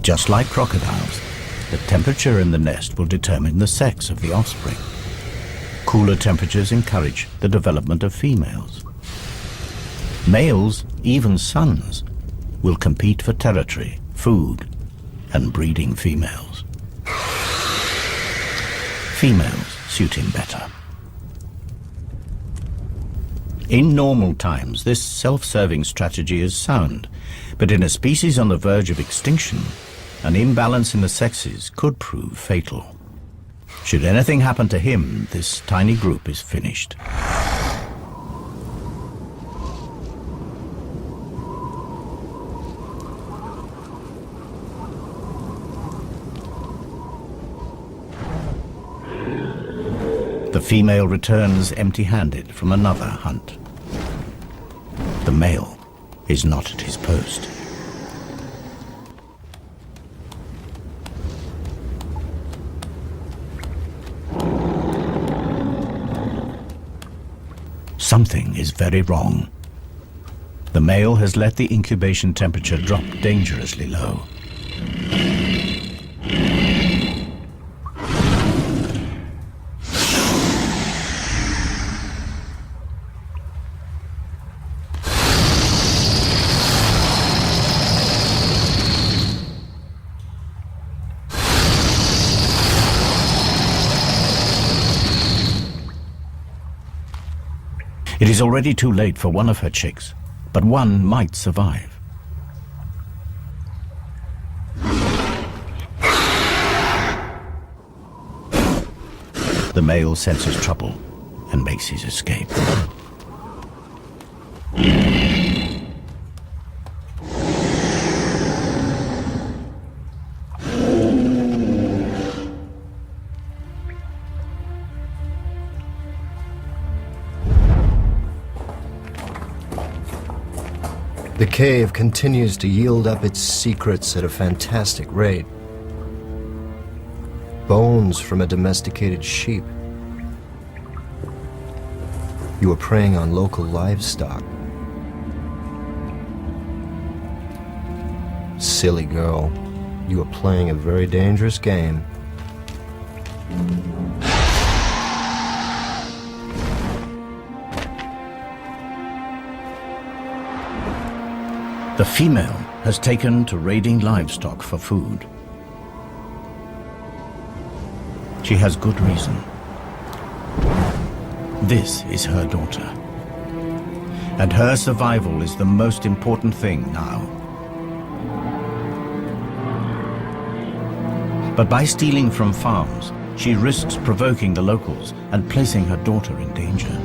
Just like crocodiles, the temperature in the nest will determine the sex of the offspring. Cooler temperatures encourage the development of females. Males, even sons, will compete for territory, food, and breeding females. Females suit him better. In normal times, this self-serving strategy is sound, but in a species on the verge of extinction, an imbalance in the sexes could prove fatal. Should anything happen to him, this tiny group is finished. The female returns empty-handed from another hunt. The male is not at his post. Something is very wrong. The male has let the incubation temperature drop dangerously low. It is already too late for one of her chicks, but one might survive. The male senses trouble and makes his escape. The cave continues to yield up its secrets at a fantastic rate. bones from a domesticated sheep. You were preying on local livestock. Silly girl, you were playing a very dangerous game. The female has taken to raiding livestock for food. She has good reason. This is her daughter. And her survival is the most important thing now. But by stealing from farms, she risks provoking the locals and placing her daughter in danger.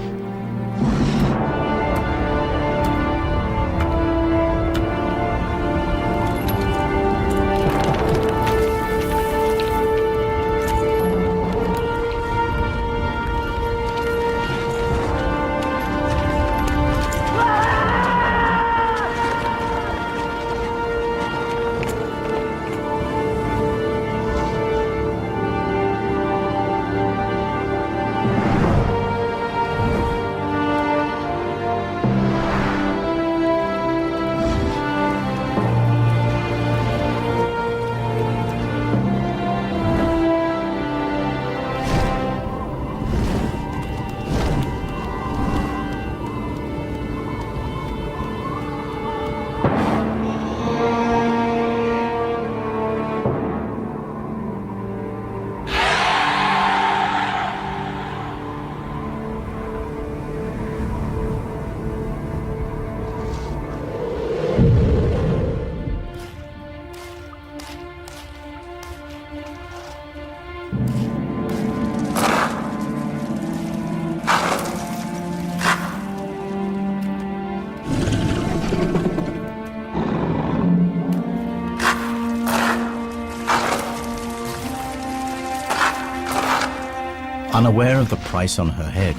Unaware of the price on her head,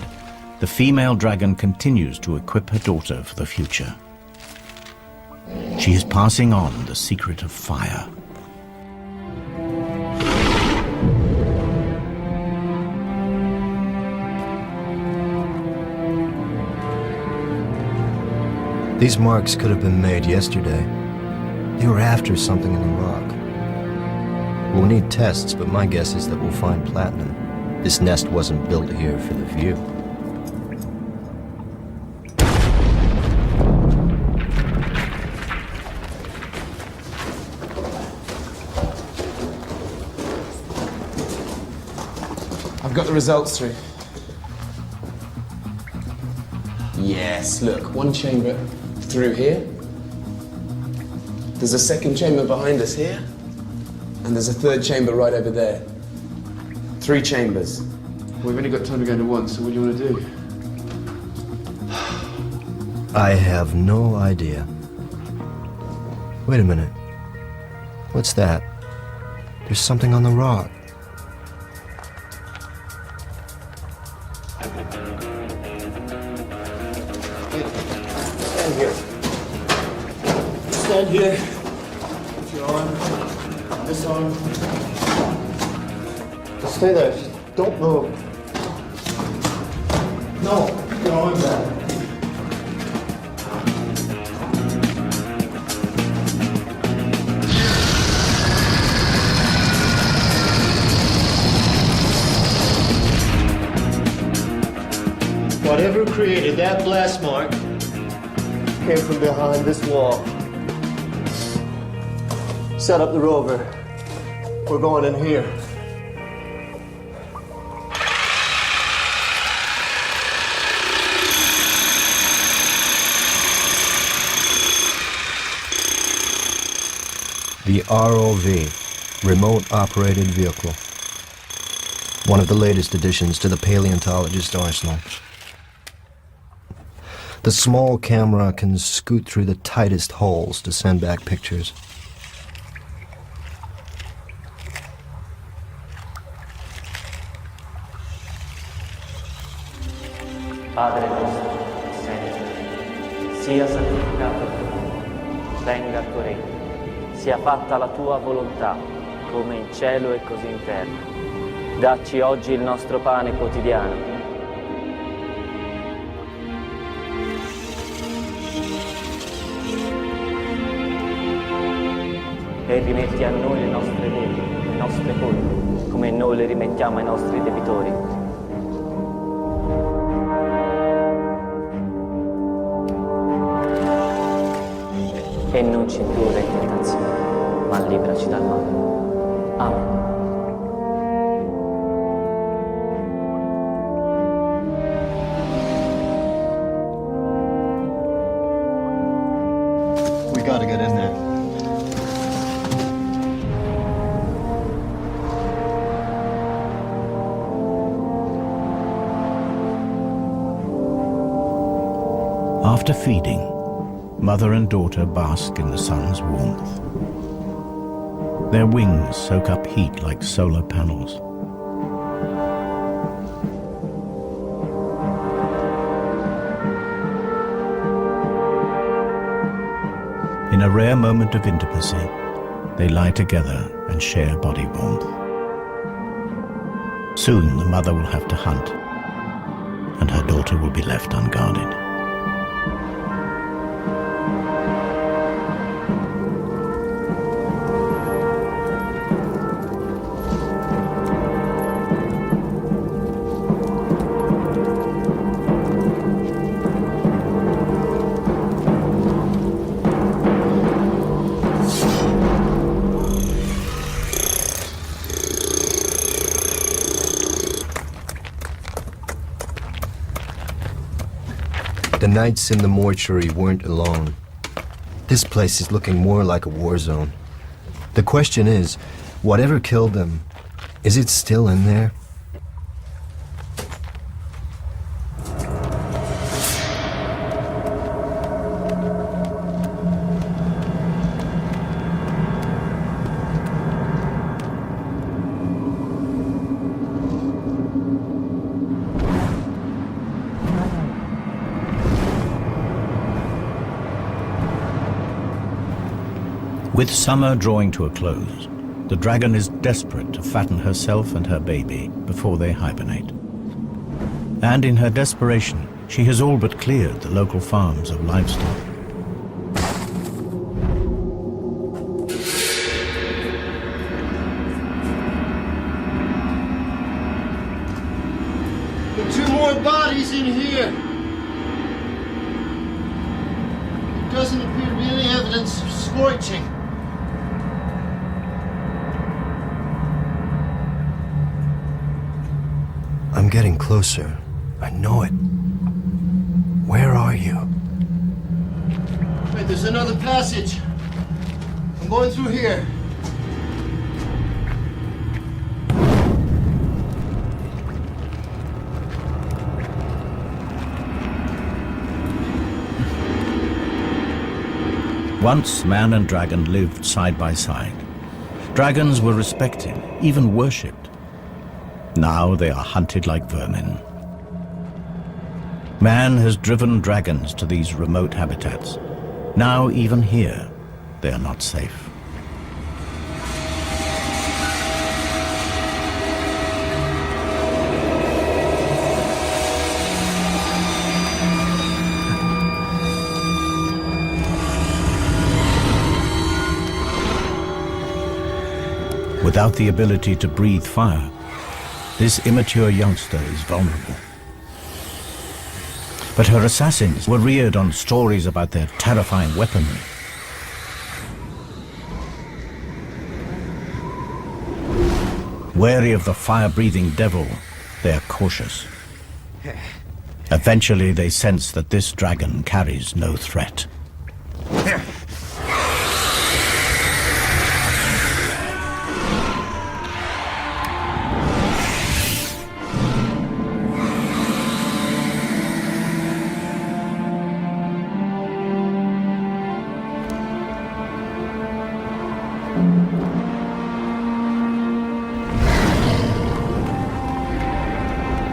the female dragon continues to equip her daughter for the future. She is passing on the secret of fire. These marks could have been made yesterday. They were after something in the rock. We'll need tests, but my guess is that we'll find platinum. This nest wasn't built here for the view. I've got the results through. Yes, look, one chamber through here. There's a second chamber behind us here. And there's a third chamber right over there. 3 chambers. We've only got time to go into one, so what do you want to do? I have no idea. Wait a minute. What's that? There's something on the rock. Stand here. Stand here. Put your arm, this arm. Just stay there. Just don't move. No, put your arm back. Whatever created that blast mark came from behind this wall. Set up the rover. We're going in here. The ROV, Remote Operated Vehicle. One of the latest additions to the paleontologist's arsenal. The small camera can scoot through the tightest holes to send back pictures. Padre nostro, che sei nei cieli, sia santificato il tuo nome, venga il tuo regno, sia fatta la tua volontà, come in cielo e così in terra. Dacci oggi il nostro pane quotidiano. E rimetti a noi le nostre debiti, le nostre colpe, come noi le rimettiamo ai nostri debitori. E non ci indurre in tentazione, ma liberaci dal male. Amen. We gotta get in there. After feeding, mother and daughter bask in the sun's warmth. Their wings soak up heat like solar panels. In a rare moment of intimacy, they lie together and share body warmth. Soon the mother will have to hunt, and her daughter will be left unguarded. The nights in the mortuary weren't alone. This place is looking more like a war zone. The question is, whatever killed them, is it still in there? With summer drawing to a close, the dragon is desperate to fatten herself and her baby before they hibernate. And in her desperation, she has all but cleared the local farms of livestock. There are 2 more bodies in here. There doesn't appear to be any evidence of scorching. I'm getting closer. I know it. Where are you? Wait, there's another passage. I'm going through here. Once man and dragon lived side by side. Dragons were respected, even worshipped. Now they are hunted like vermin. Man has driven dragons to these remote habitats. Now even here, they are not safe. Without the ability to breathe fire, this immature youngster is vulnerable. But her assassins were reared on stories about their terrifying weaponry. Wary of the fire-breathing devil, they are cautious. Eventually they sense that this dragon carries no threat.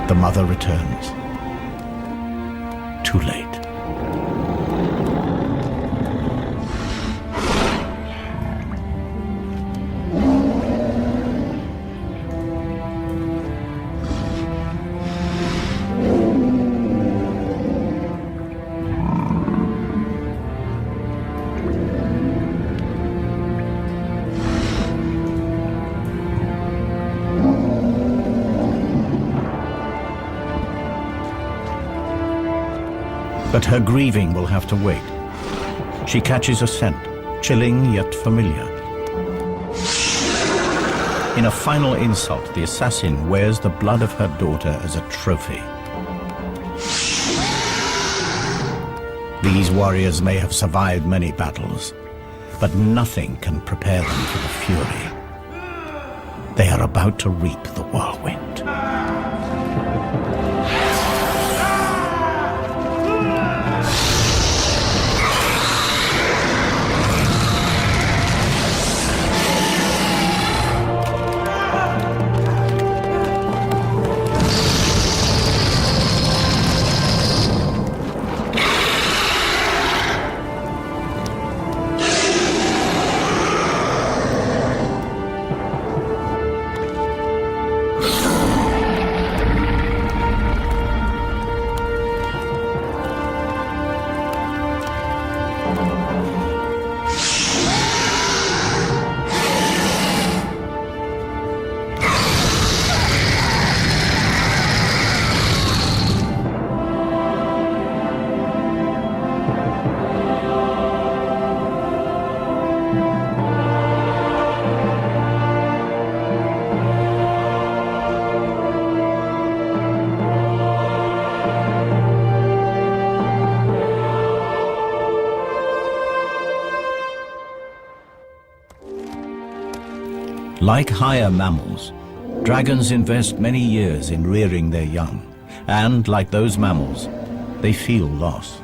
The mother returns. Too late. But her grieving will have to wait. She catches a scent, chilling yet familiar. In a final insult, the assassin wears the blood of her daughter as a trophy. These warriors may have survived many battles, but nothing can prepare them for the fury. They are about to reap the whirlwind. Like higher mammals, dragons invest many years in rearing their young, and like those mammals, they feel loss.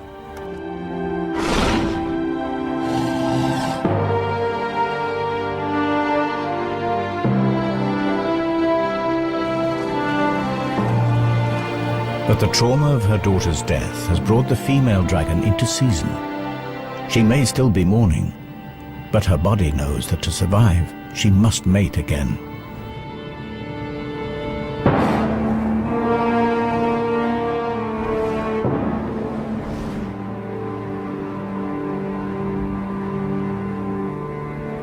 But the trauma of her daughter's death has brought the female dragon into season. She may still be mourning, but her body knows that to survive, she must mate again.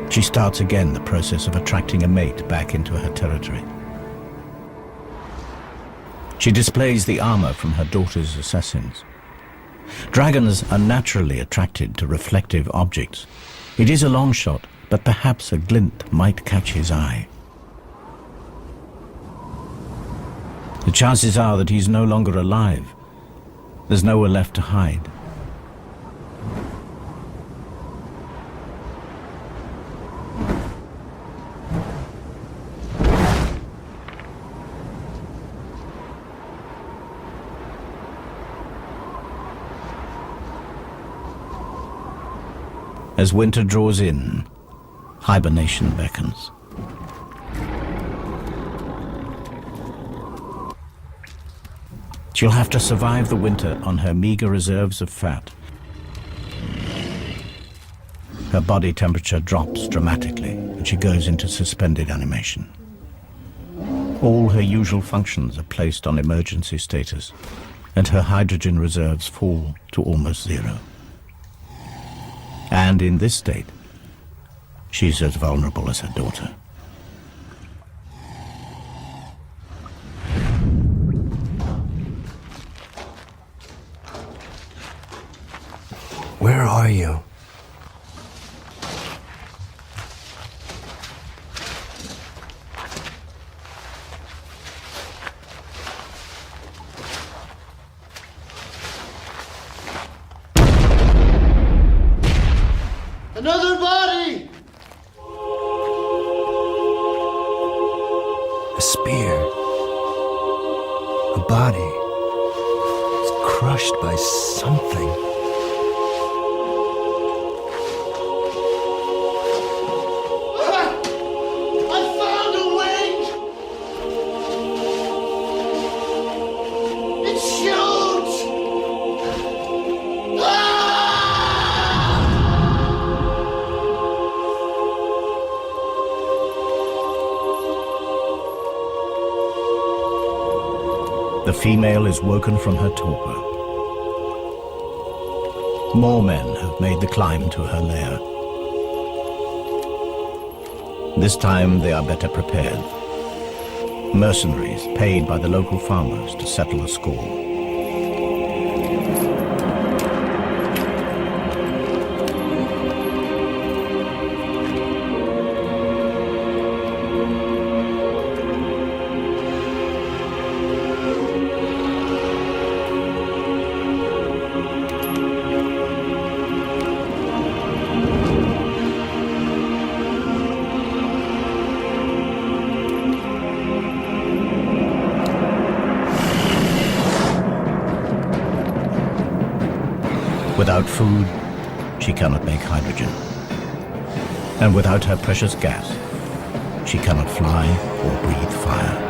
She starts again the process of attracting a mate back into her territory. She displays the armor from her daughter's assassins. Dragons are naturally attracted to reflective objects. It is a long shot, but perhaps a glint might catch his eye. The chances are that he's no longer alive. There's nowhere left to hide. As winter draws in, hibernation beckons. She'll have to survive the winter on her meager reserves of fat. Her body temperature drops dramatically and she goes into suspended animation. All her usual functions are placed on emergency status and her hydrogen reserves fall to almost zero. And in this state, she's as vulnerable as her daughter. Where are you? Another body! A spear. A body. It's crushed by something. I found a wing! It shoots! The female is woken from her torpor. More men have made the climb to her lair. This time they are better prepared. Mercenaries paid by the local farmers to settle the score. Without food, she cannot make hydrogen. And without her precious gas, she cannot fly or breathe fire.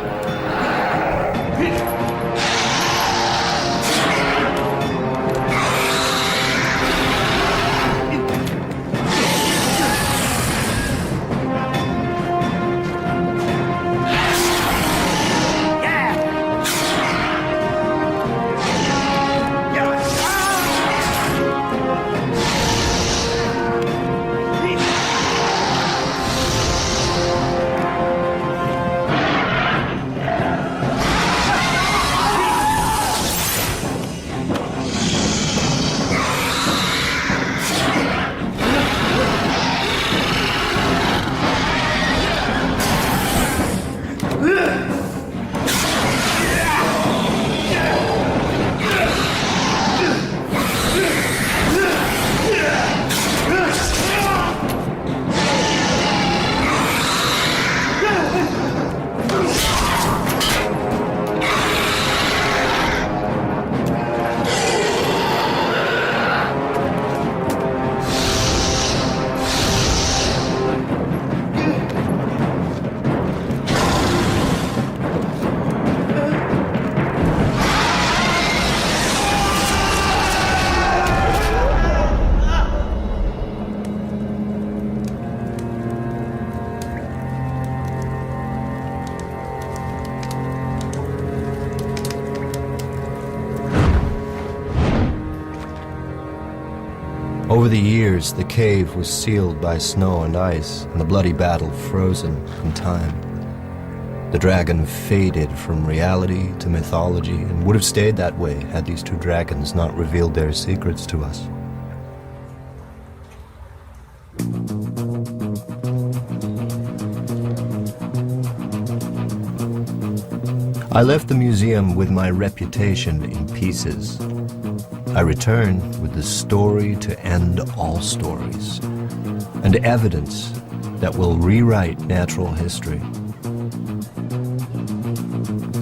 Over the years, the cave was sealed by snow and ice, and the bloody battle frozen in time. The dragon faded from reality to mythology, and would have stayed that way had these two dragons not revealed their secrets to us. I left the museum with my reputation in pieces. I return with the story to end all stories, and evidence that will rewrite natural history.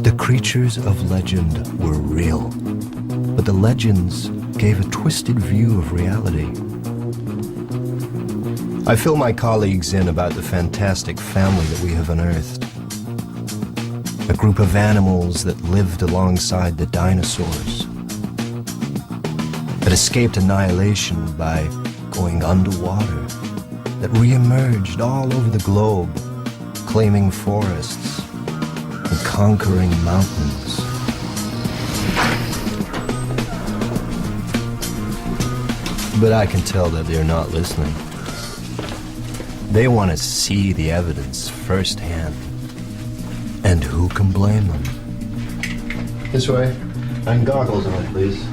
The creatures of legend were real, but the legends gave a twisted view of reality. I fill my colleagues in about the fantastic family that we have unearthed. A group of animals that lived alongside the dinosaurs, that escaped annihilation by going underwater, that re-emerged all over the globe, claiming forests and conquering mountains. But I can tell that they're not listening. They want to see the evidence firsthand. And who can blame them? This way. And goggles on, please.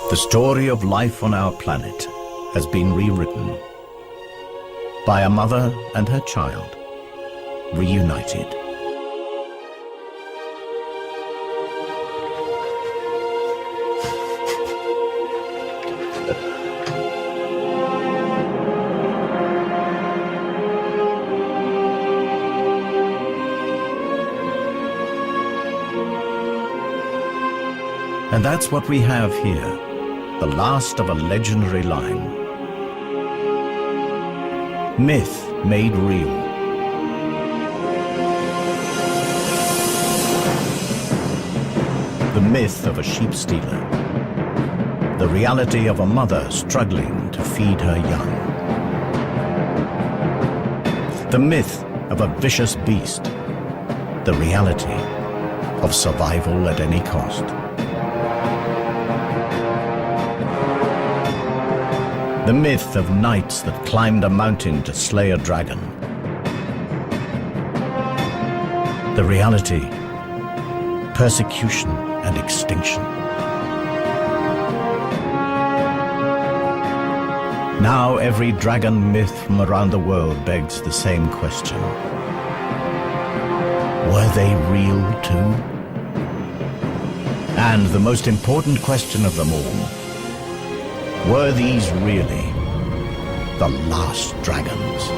The story of life on our planet has been rewritten by a mother and her child, reunited. And that's what we have here. The last of a legendary line. Myth made real. The myth of a sheep stealer. The reality of a mother struggling to feed her young. The myth of a vicious beast. The reality of survival at any cost. The myth of knights that climbed a mountain to slay a dragon. The reality, persecution and extinction. Now every dragon myth from around the world begs the same question. Were they real too? And the most important question of them all, were these really the last dragons?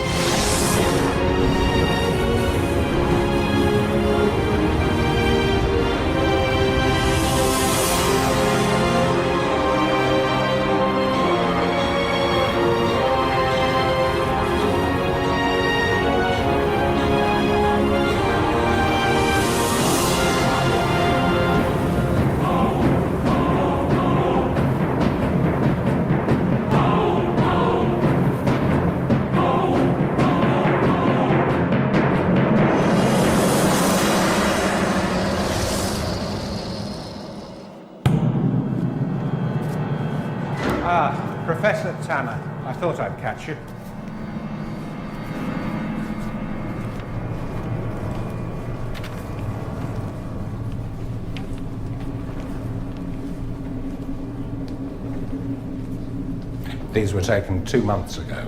Professor Tanner, I thought I'd catch you. These were taken 2 months ago.